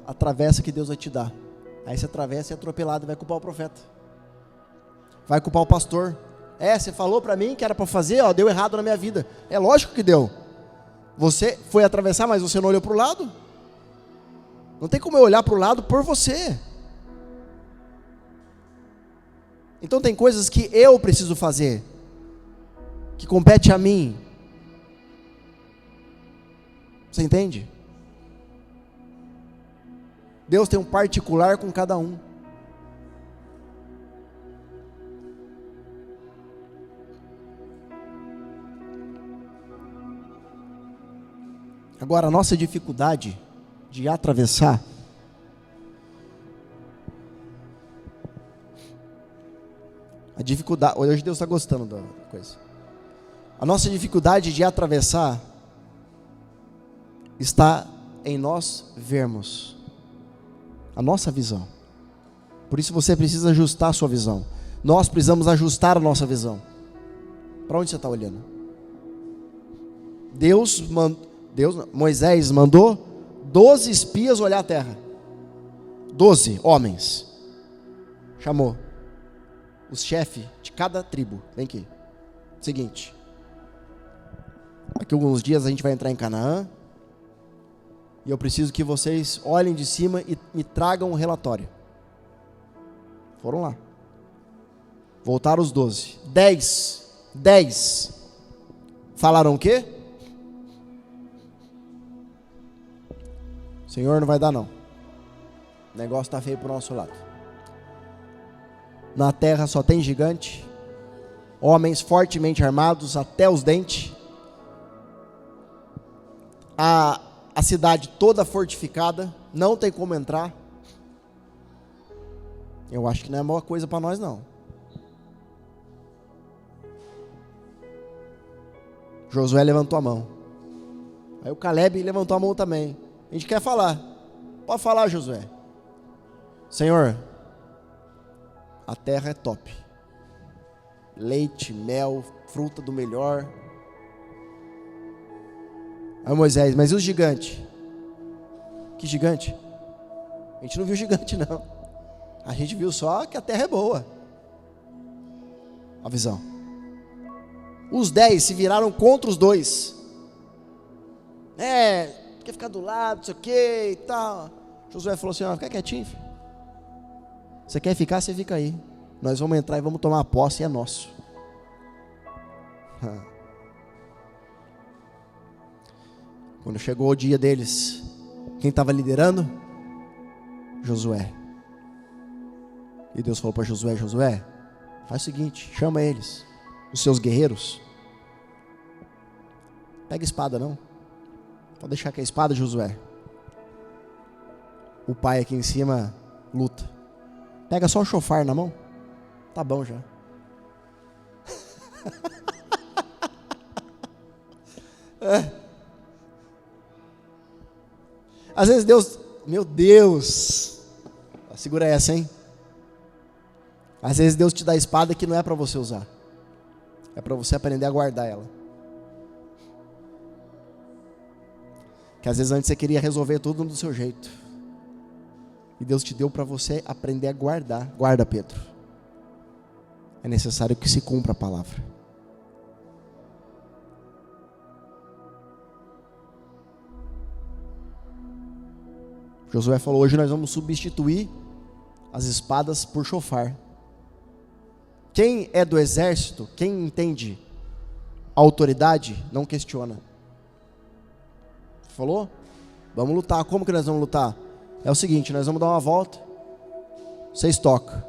atravessa que Deus vai te dar. Aí você atravessa e é atropelado e vai culpar o profeta. Vai culpar o pastor. Você falou para mim que era para fazer, deu errado na minha vida. É lógico que deu. Você foi atravessar, mas você não olhou para o lado? Não tem como eu olhar para o lado por você. Então tem coisas que eu preciso fazer, que compete a mim. Você entende? Deus tem um particular com cada um. Agora, a nossa dificuldade de atravessar a dificuldade, hoje Deus está gostando da coisa. A nossa dificuldade de atravessar está em nós vermos a nossa visão. Por isso você precisa ajustar a sua visão. Nós precisamos ajustar a nossa visão. Para onde você está olhando? Moisés mandou 12 espias olhar a terra. 12 homens. Chamou os chefes de cada tribo. Vem aqui. Seguinte. Daqui a alguns dias a gente vai entrar em Canaã. E eu preciso que vocês olhem de cima e me tragam um relatório. Foram lá. Voltaram os 12. 10 falaram o quê? Senhor, não vai dar não. O negócio está feio para o nosso lado. Na terra só tem gigante, homens fortemente armados até os dentes, a cidade toda fortificada, não tem como entrar. Eu acho que não é boa coisa para nós não. Josué levantou a mão. Aí o Caleb levantou a mão também. A gente quer falar. Pode falar, Josué. Senhor, a terra é top. Leite, mel, fruta do melhor. Aí Moisés, mas e os gigantes? Que gigante? A gente não viu gigante não. A gente viu só que a terra é boa. A visão. Os 10 se viraram contra os 2. Quer ficar do lado, não sei o que e tal. Josué falou assim, fica quietinho, filho. Você quer ficar, você fica aí. Nós vamos entrar e vamos tomar a posse e é nosso. Quando chegou o dia deles, quem estava liderando? Josué. E Deus falou para Josué, faz o seguinte, chama eles, os seus guerreiros. Pega a espada não. Pode deixar que a espada, Josué. O pai aqui em cima luta. Pega só o chofar na mão. Tá bom já. Às vezes Deus, meu Deus, segura essa, hein? Às vezes Deus te dá a espada que não é para você usar. É para você aprender a guardar ela. Que às vezes antes você queria resolver tudo do seu jeito. E Deus te deu para você aprender a guardar. Guarda, Pedro. É necessário que se cumpra a palavra. Josué falou, hoje nós vamos substituir as espadas por chofar. Quem é do exército, quem entende a autoridade, não questiona. Falou? Vamos lutar. Como que nós vamos lutar? É o seguinte, nós vamos dar uma volta, vocês tocam.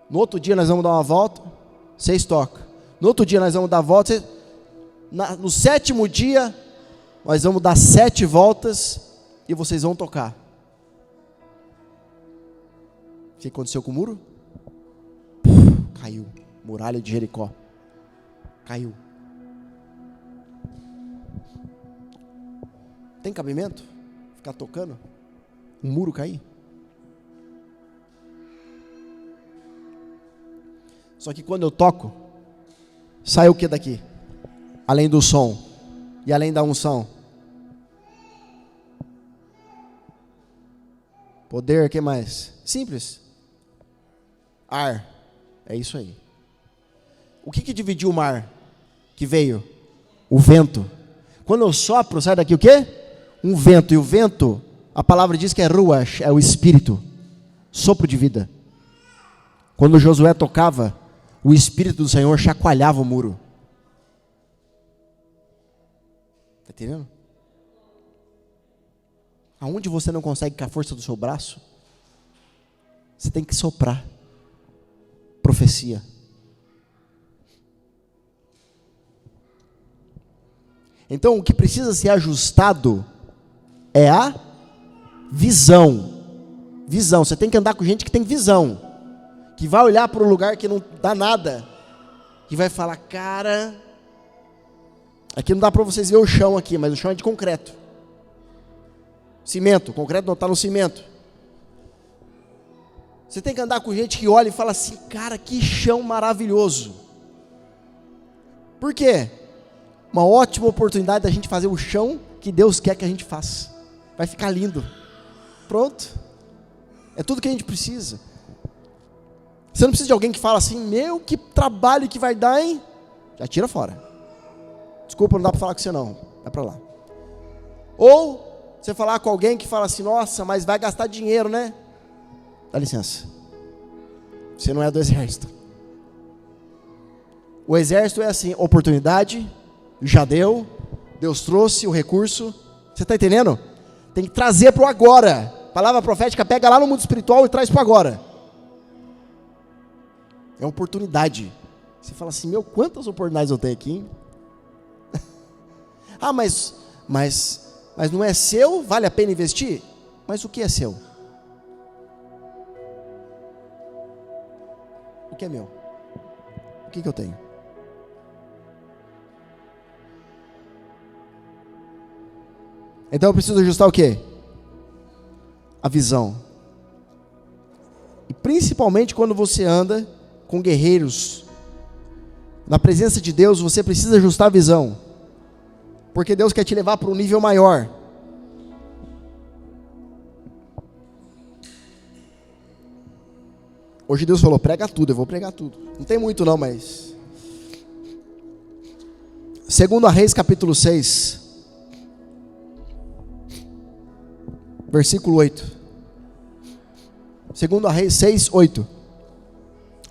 No outro dia nós vamos dar uma volta, vocês tocam. No outro dia nós vamos dar a volta, no 7º dia nós vamos dar 7 voltas e vocês vão tocar. O que aconteceu com o muro? Caiu. Muralha de Jericó. Caiu. Tem cabimento? Ficar tocando? Um muro cair? Só que quando eu toco, sai o que daqui? Além do som e além da unção. Poder, o que mais? Simples. Ar. É isso aí. O que dividiu o mar que veio? O vento. Quando eu sopro, sai daqui o quê? Um vento. E o vento, a palavra diz que é ruach, é o espírito. Sopro de vida. Quando Josué tocava, o Espírito do Senhor chacoalhava o muro. Está entendendo? Aonde você não consegue com a força do seu braço, você tem que soprar. Profecia. Então o que precisa ser ajustado é a visão. Visão. Você tem que andar com gente que tem visão. Que vai olhar para um lugar que não dá nada. Que vai falar, cara, aqui não dá para vocês ver o chão aqui, mas o chão é de concreto. Cimento, concreto não está no cimento. Você tem que andar com gente que olha e fala assim, cara, que chão maravilhoso. Por quê? Uma ótima oportunidade da gente fazer o chão que Deus quer que a gente faça. Vai ficar lindo. Pronto. É tudo que a gente precisa. Você não precisa de alguém que fala assim, meu, que trabalho que vai dar, hein? Já tira fora. Desculpa, não dá para falar com você não. Vai para lá. Ou você falar com alguém que fala assim, nossa, mas vai gastar dinheiro, né? Dá licença. Você não é do exército. O exército é assim, oportunidade, já deu, Deus trouxe o recurso. Você está entendendo? Tem que trazer para o agora. A palavra profética pega lá no mundo espiritual e traz para o agora. É uma oportunidade. Você fala assim, meu, quantas oportunidades eu tenho aqui, hein? Ah, mas não é seu? Vale a pena investir? Mas o que é seu? O que é meu? O que eu tenho? Então eu preciso ajustar o quê? A visão. E principalmente quando você anda com guerreiros, na presença de Deus, você precisa ajustar a visão, porque Deus quer te levar para um nível maior. Hoje Deus falou, prega tudo, eu vou pregar tudo. Não tem muito não, mas... 2 Reis capítulo 6, versículo 8. 2 Reis 6, 8.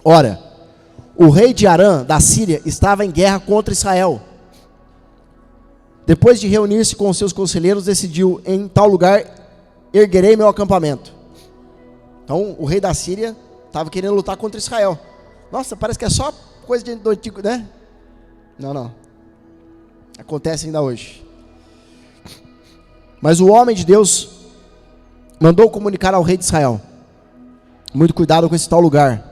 Ora, o rei de Arã, da Síria, estava em guerra contra Israel. Depois de reunir-se com os seus conselheiros, decidiu, em tal lugar, erguerei meu acampamento. Então, o rei da Síria estava querendo lutar contra Israel. Nossa, parece que é só coisa do antigo, né? Não. Acontece ainda hoje. Mas o homem de Deus mandou comunicar ao rei de Israel, muito cuidado com esse tal lugar,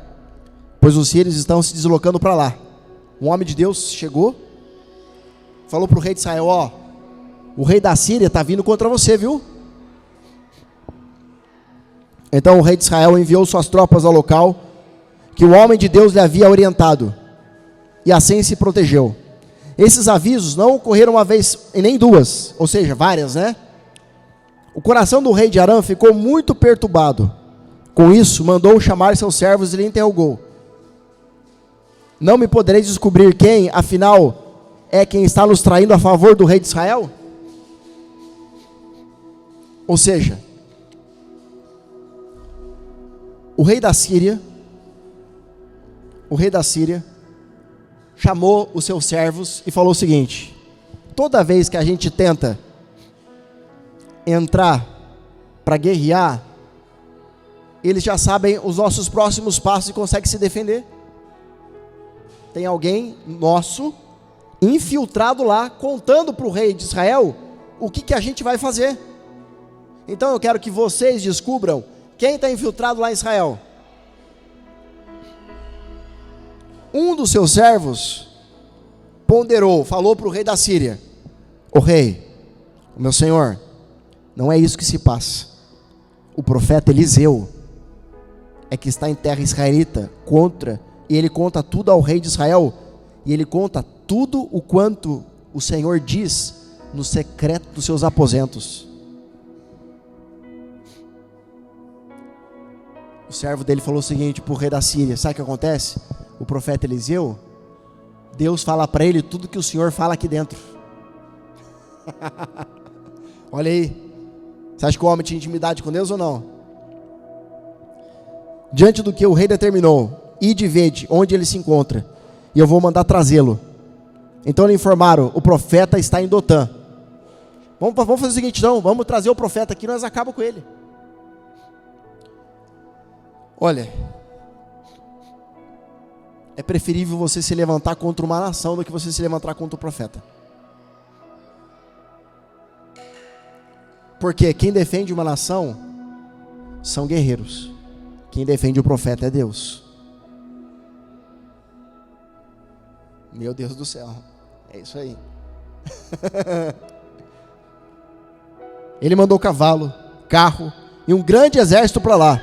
pois os sírios estão se deslocando para lá. Um homem de Deus chegou, falou para o rei de Israel, ó, o rei da Síria está vindo contra você, viu? Então o rei de Israel enviou suas tropas ao local que o homem de Deus lhe havia orientado, e assim se protegeu. Esses avisos não ocorreram uma vez e nem duas, ou seja, várias, né? O coração do rei de Arã ficou muito perturbado. Com isso, mandou chamar seus servos e lhe interrogou: não me podereis descobrir quem, afinal, é quem está nos traindo a favor do rei de Israel? Ou seja, o rei da Síria chamou os seus servos e falou o seguinte: toda vez que a gente tenta entrar para guerrear, eles já sabem os nossos próximos passos e conseguem se defender. Tem alguém nosso infiltrado lá, contando para o rei de Israel o que a gente vai fazer. Então eu quero que vocês descubram quem está infiltrado lá em Israel. Um dos seus servos ponderou, falou para o rei da Síria: o rei, o meu senhor, não é isso que se passa. O profeta Eliseu é que está em terra israelita e ele conta tudo ao rei de Israel, e ele conta tudo o quanto o Senhor diz no secreto dos seus aposentos. O servo dele falou o seguinte para o rei da Síria: sabe o que acontece? O profeta Eliseu, Deus fala para ele tudo que o Senhor fala aqui dentro. Olha aí, você acha que o homem tinha intimidade com Deus ou não? Diante do que o rei determinou: ide e vede onde ele se encontra, e eu vou mandar trazê-lo. Então eles informaram: o profeta está em Dotã. Vamos fazer o seguinte então, vamos trazer o profeta aqui, nós acabamos com ele. Olha, é preferível você se levantar contra uma nação do que você se levantar contra o profeta. Porque quem defende uma nação são guerreiros. Quem defende o profeta é Deus. Meu Deus do céu, é isso aí. Ele mandou cavalo, carro e um grande exército para lá,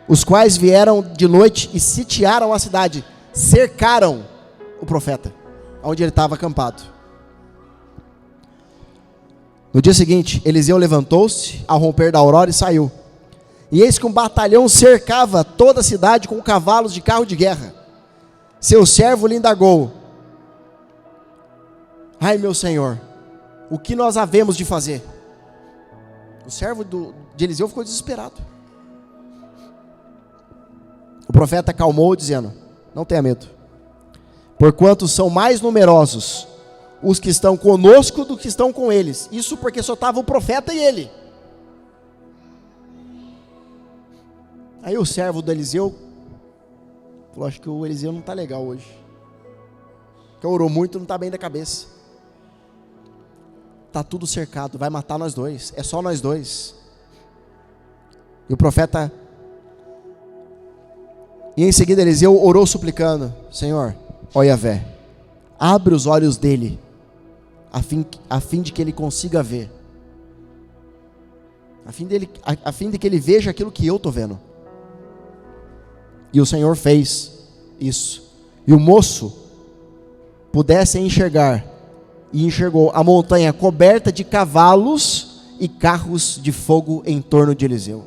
os quais vieram de noite e sitiaram a cidade, cercaram o profeta, onde ele estava acampado. No dia seguinte, Eliseu levantou-se ao romper da aurora e saiu. E eis que um batalhão cercava toda a cidade com cavalos de carro de guerra. Seu servo lhe indagou: ai, meu senhor, o que nós havemos de fazer? O servo de Eliseu ficou desesperado. O profeta acalmou, dizendo: não tenha medo, porquanto são mais numerosos os que estão conosco do que estão com eles. Isso porque só estava o profeta e ele. Aí o servo do Eliseu falou: acho que o Eliseu não está legal hoje, que orou muito, não está bem da cabeça. Está tudo cercado, vai matar nós dois, é só nós dois. E o profeta, e em seguida Eliseu orou suplicando: Senhor, ó Yahvé, abre os olhos dele, a fim de que ele consiga ver, a fim de que ele veja aquilo que eu estou vendo. E o Senhor fez isso, e o moço pudesse enxergar, e enxergou a montanha coberta de cavalos e carros de fogo em torno de Eliseu.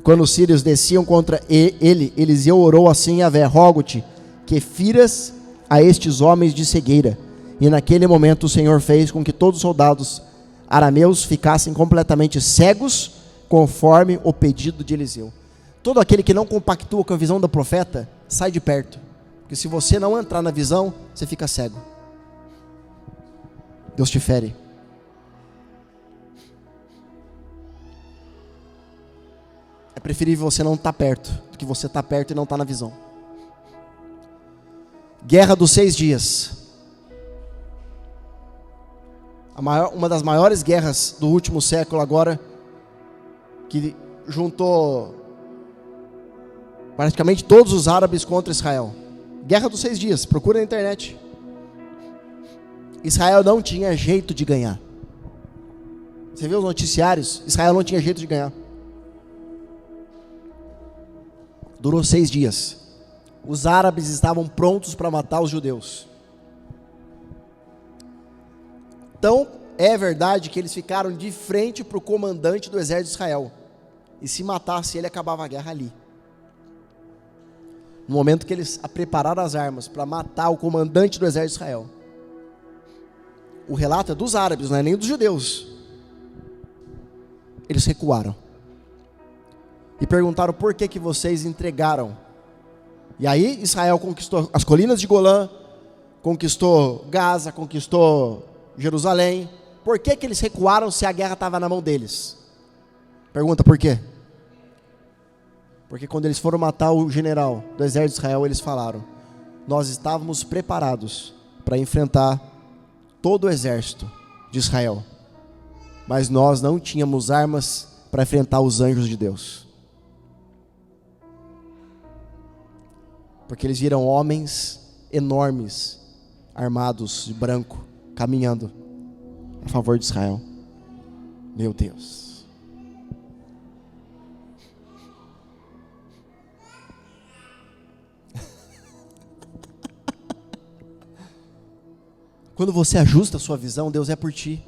Quando os sírios desciam contra ele, Eliseu orou assim a Yahvé: rogo-te que firas a estes homens de cegueira. E naquele momento o Senhor fez com que todos os soldados arameus ficassem completamente cegos, conforme o pedido de Eliseu. Todo aquele que não compactua com a visão do profeta, sai de perto, porque se você não entrar na visão, você fica cego. Deus te fere. É preferível você não estar perto, do que você estar perto e não estar na visão. Guerra dos 6 dias. Uma das maiores guerras do último século agora, que juntou praticamente todos os árabes contra Israel. Guerra dos 6 dias, procura na internet. Israel não tinha jeito de ganhar. Você vê os noticiários, Israel não tinha jeito de ganhar. Durou 6 dias. Os árabes estavam prontos para matar os judeus. Então, é verdade que eles ficaram de frente para o comandante do exército de Israel. E se matasse ele, acabava a guerra ali. no momento que eles prepararam as armas para matar o comandante do exército de Israel, o relato é dos árabes, não é nem dos judeus. Eles recuaram e perguntaram: por que vocês entregaram? E aí Israel conquistou as colinas de Golã, conquistou Gaza, conquistou Jerusalém. Por que eles recuaram se a guerra estava na mão deles? Pergunta por quê? Porque quando eles foram matar o general do exército de Israel, eles falaram: nós estávamos preparados para enfrentar todo o exército de Israel, mas nós não tínhamos armas para enfrentar os anjos de Deus. Porque eles viram homens enormes, armados de branco, caminhando a favor de Israel. Meu Deus. Quando você ajusta a sua visão, Deus é por ti.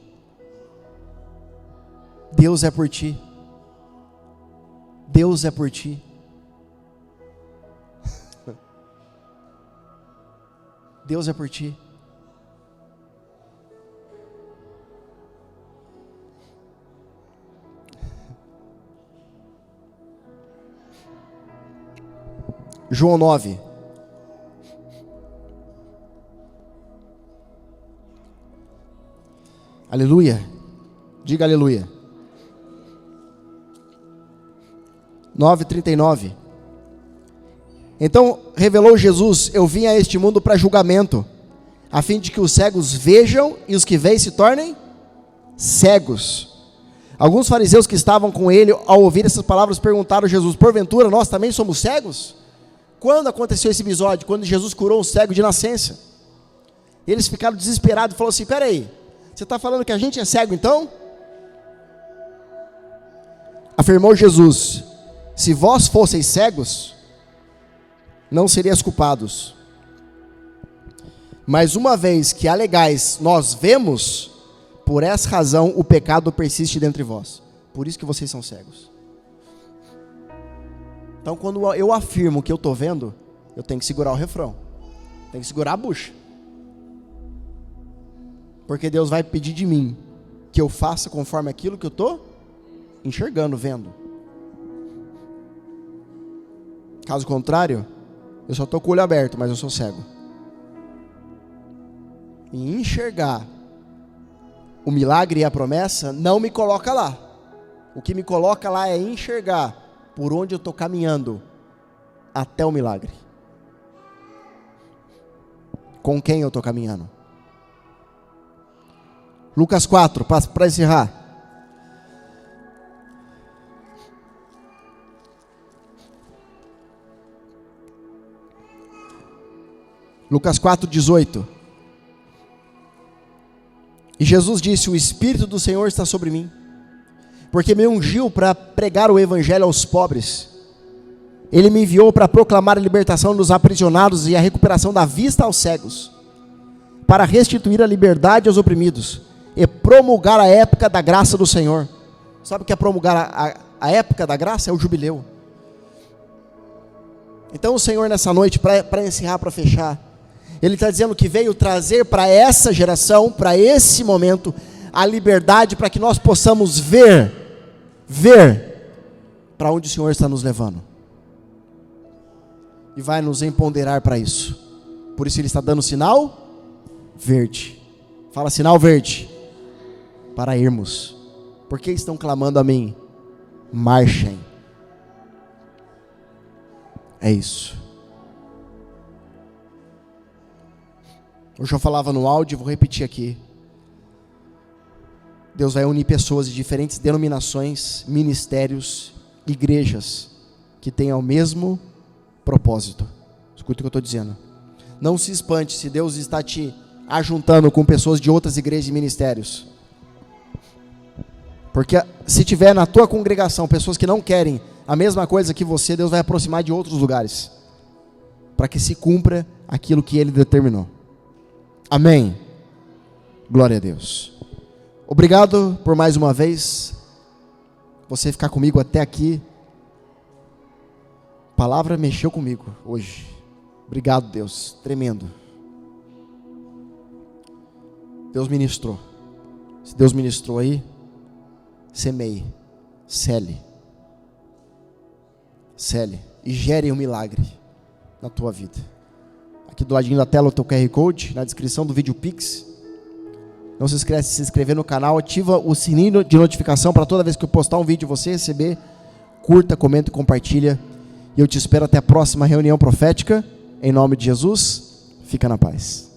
Deus é por ti. Deus é por ti. Deus é por ti. João 9. Aleluia. Diga aleluia. 9:39. Então revelou Jesus: eu vim a este mundo para julgamento, a fim de que os cegos vejam e os que veem se tornem cegos. Alguns fariseus que estavam com ele, ao ouvir essas palavras, perguntaram a Jesus: porventura nós também somos cegos? Quando aconteceu esse episódio? Quando Jesus curou um cego de nascença. Eles ficaram desesperados e falaram assim: peraí, você está falando que a gente é cego então? Afirmou Jesus: se vós fosseis cegos, não serias culpados. Mas uma vez que alegais, nós vemos, por essa razão o pecado persiste dentre vós. Por isso que vocês são cegos. Então quando eu afirmo que eu estou vendo, eu tenho que segurar o refrão. Tenho que segurar a bucha. Porque Deus vai pedir de mim que eu faça conforme aquilo que eu estou enxergando, vendo. Caso contrário, eu só estou com o olho aberto, mas eu sou cego. E enxergar o milagre e a promessa não me coloca lá. O que me coloca lá é enxergar por onde eu estou caminhando até o milagre. Com quem eu estou caminhando? Lucas 4, para encerrar. Lucas 4:18. E Jesus disse: o Espírito do Senhor está sobre mim, porque me ungiu para pregar o evangelho aos pobres. Ele me enviou para proclamar a libertação dos aprisionados e a recuperação da vista aos cegos, para restituir a liberdade aos oprimidos e promulgar a época da graça do Senhor. Sabe o que é promulgar a época da graça? É o jubileu. Então o Senhor nessa noite, para encerrar, para fechar, Ele está dizendo que veio trazer para essa geração, para esse momento, a liberdade para que nós possamos ver para onde o Senhor está nos levando. E vai nos empoderar para isso. Por isso Ele está dando sinal verde. Fala sinal verde. Para irmos. Por que estão clamando a mim? Marchem. É isso. Hoje eu falava no áudio, vou repetir aqui. Deus vai unir pessoas de diferentes denominações, ministérios, igrejas, que tenham o mesmo propósito. Escuta o que eu estou dizendo. Não se espante se Deus está te ajuntando com pessoas de outras igrejas e ministérios. Porque se tiver na tua congregação pessoas que não querem a mesma coisa que você, Deus vai aproximar de outros lugares, para que se cumpra aquilo que Ele determinou. Amém. Glória a Deus. Obrigado por mais uma vez você ficar comigo até aqui. A palavra mexeu comigo hoje. Obrigado, Deus. Tremendo. Deus ministrou. Se Deus ministrou aí, semeie, cele e gere um milagre na tua vida. Aqui do ladinho da tela o teu QR Code, na descrição do vídeo Pix. Não se esquece de se inscrever no canal, ativa o sininho de notificação para toda vez que eu postar um vídeo você receber. Curta, comenta e compartilha. E eu te espero até a próxima reunião profética. Em nome de Jesus, fica na paz.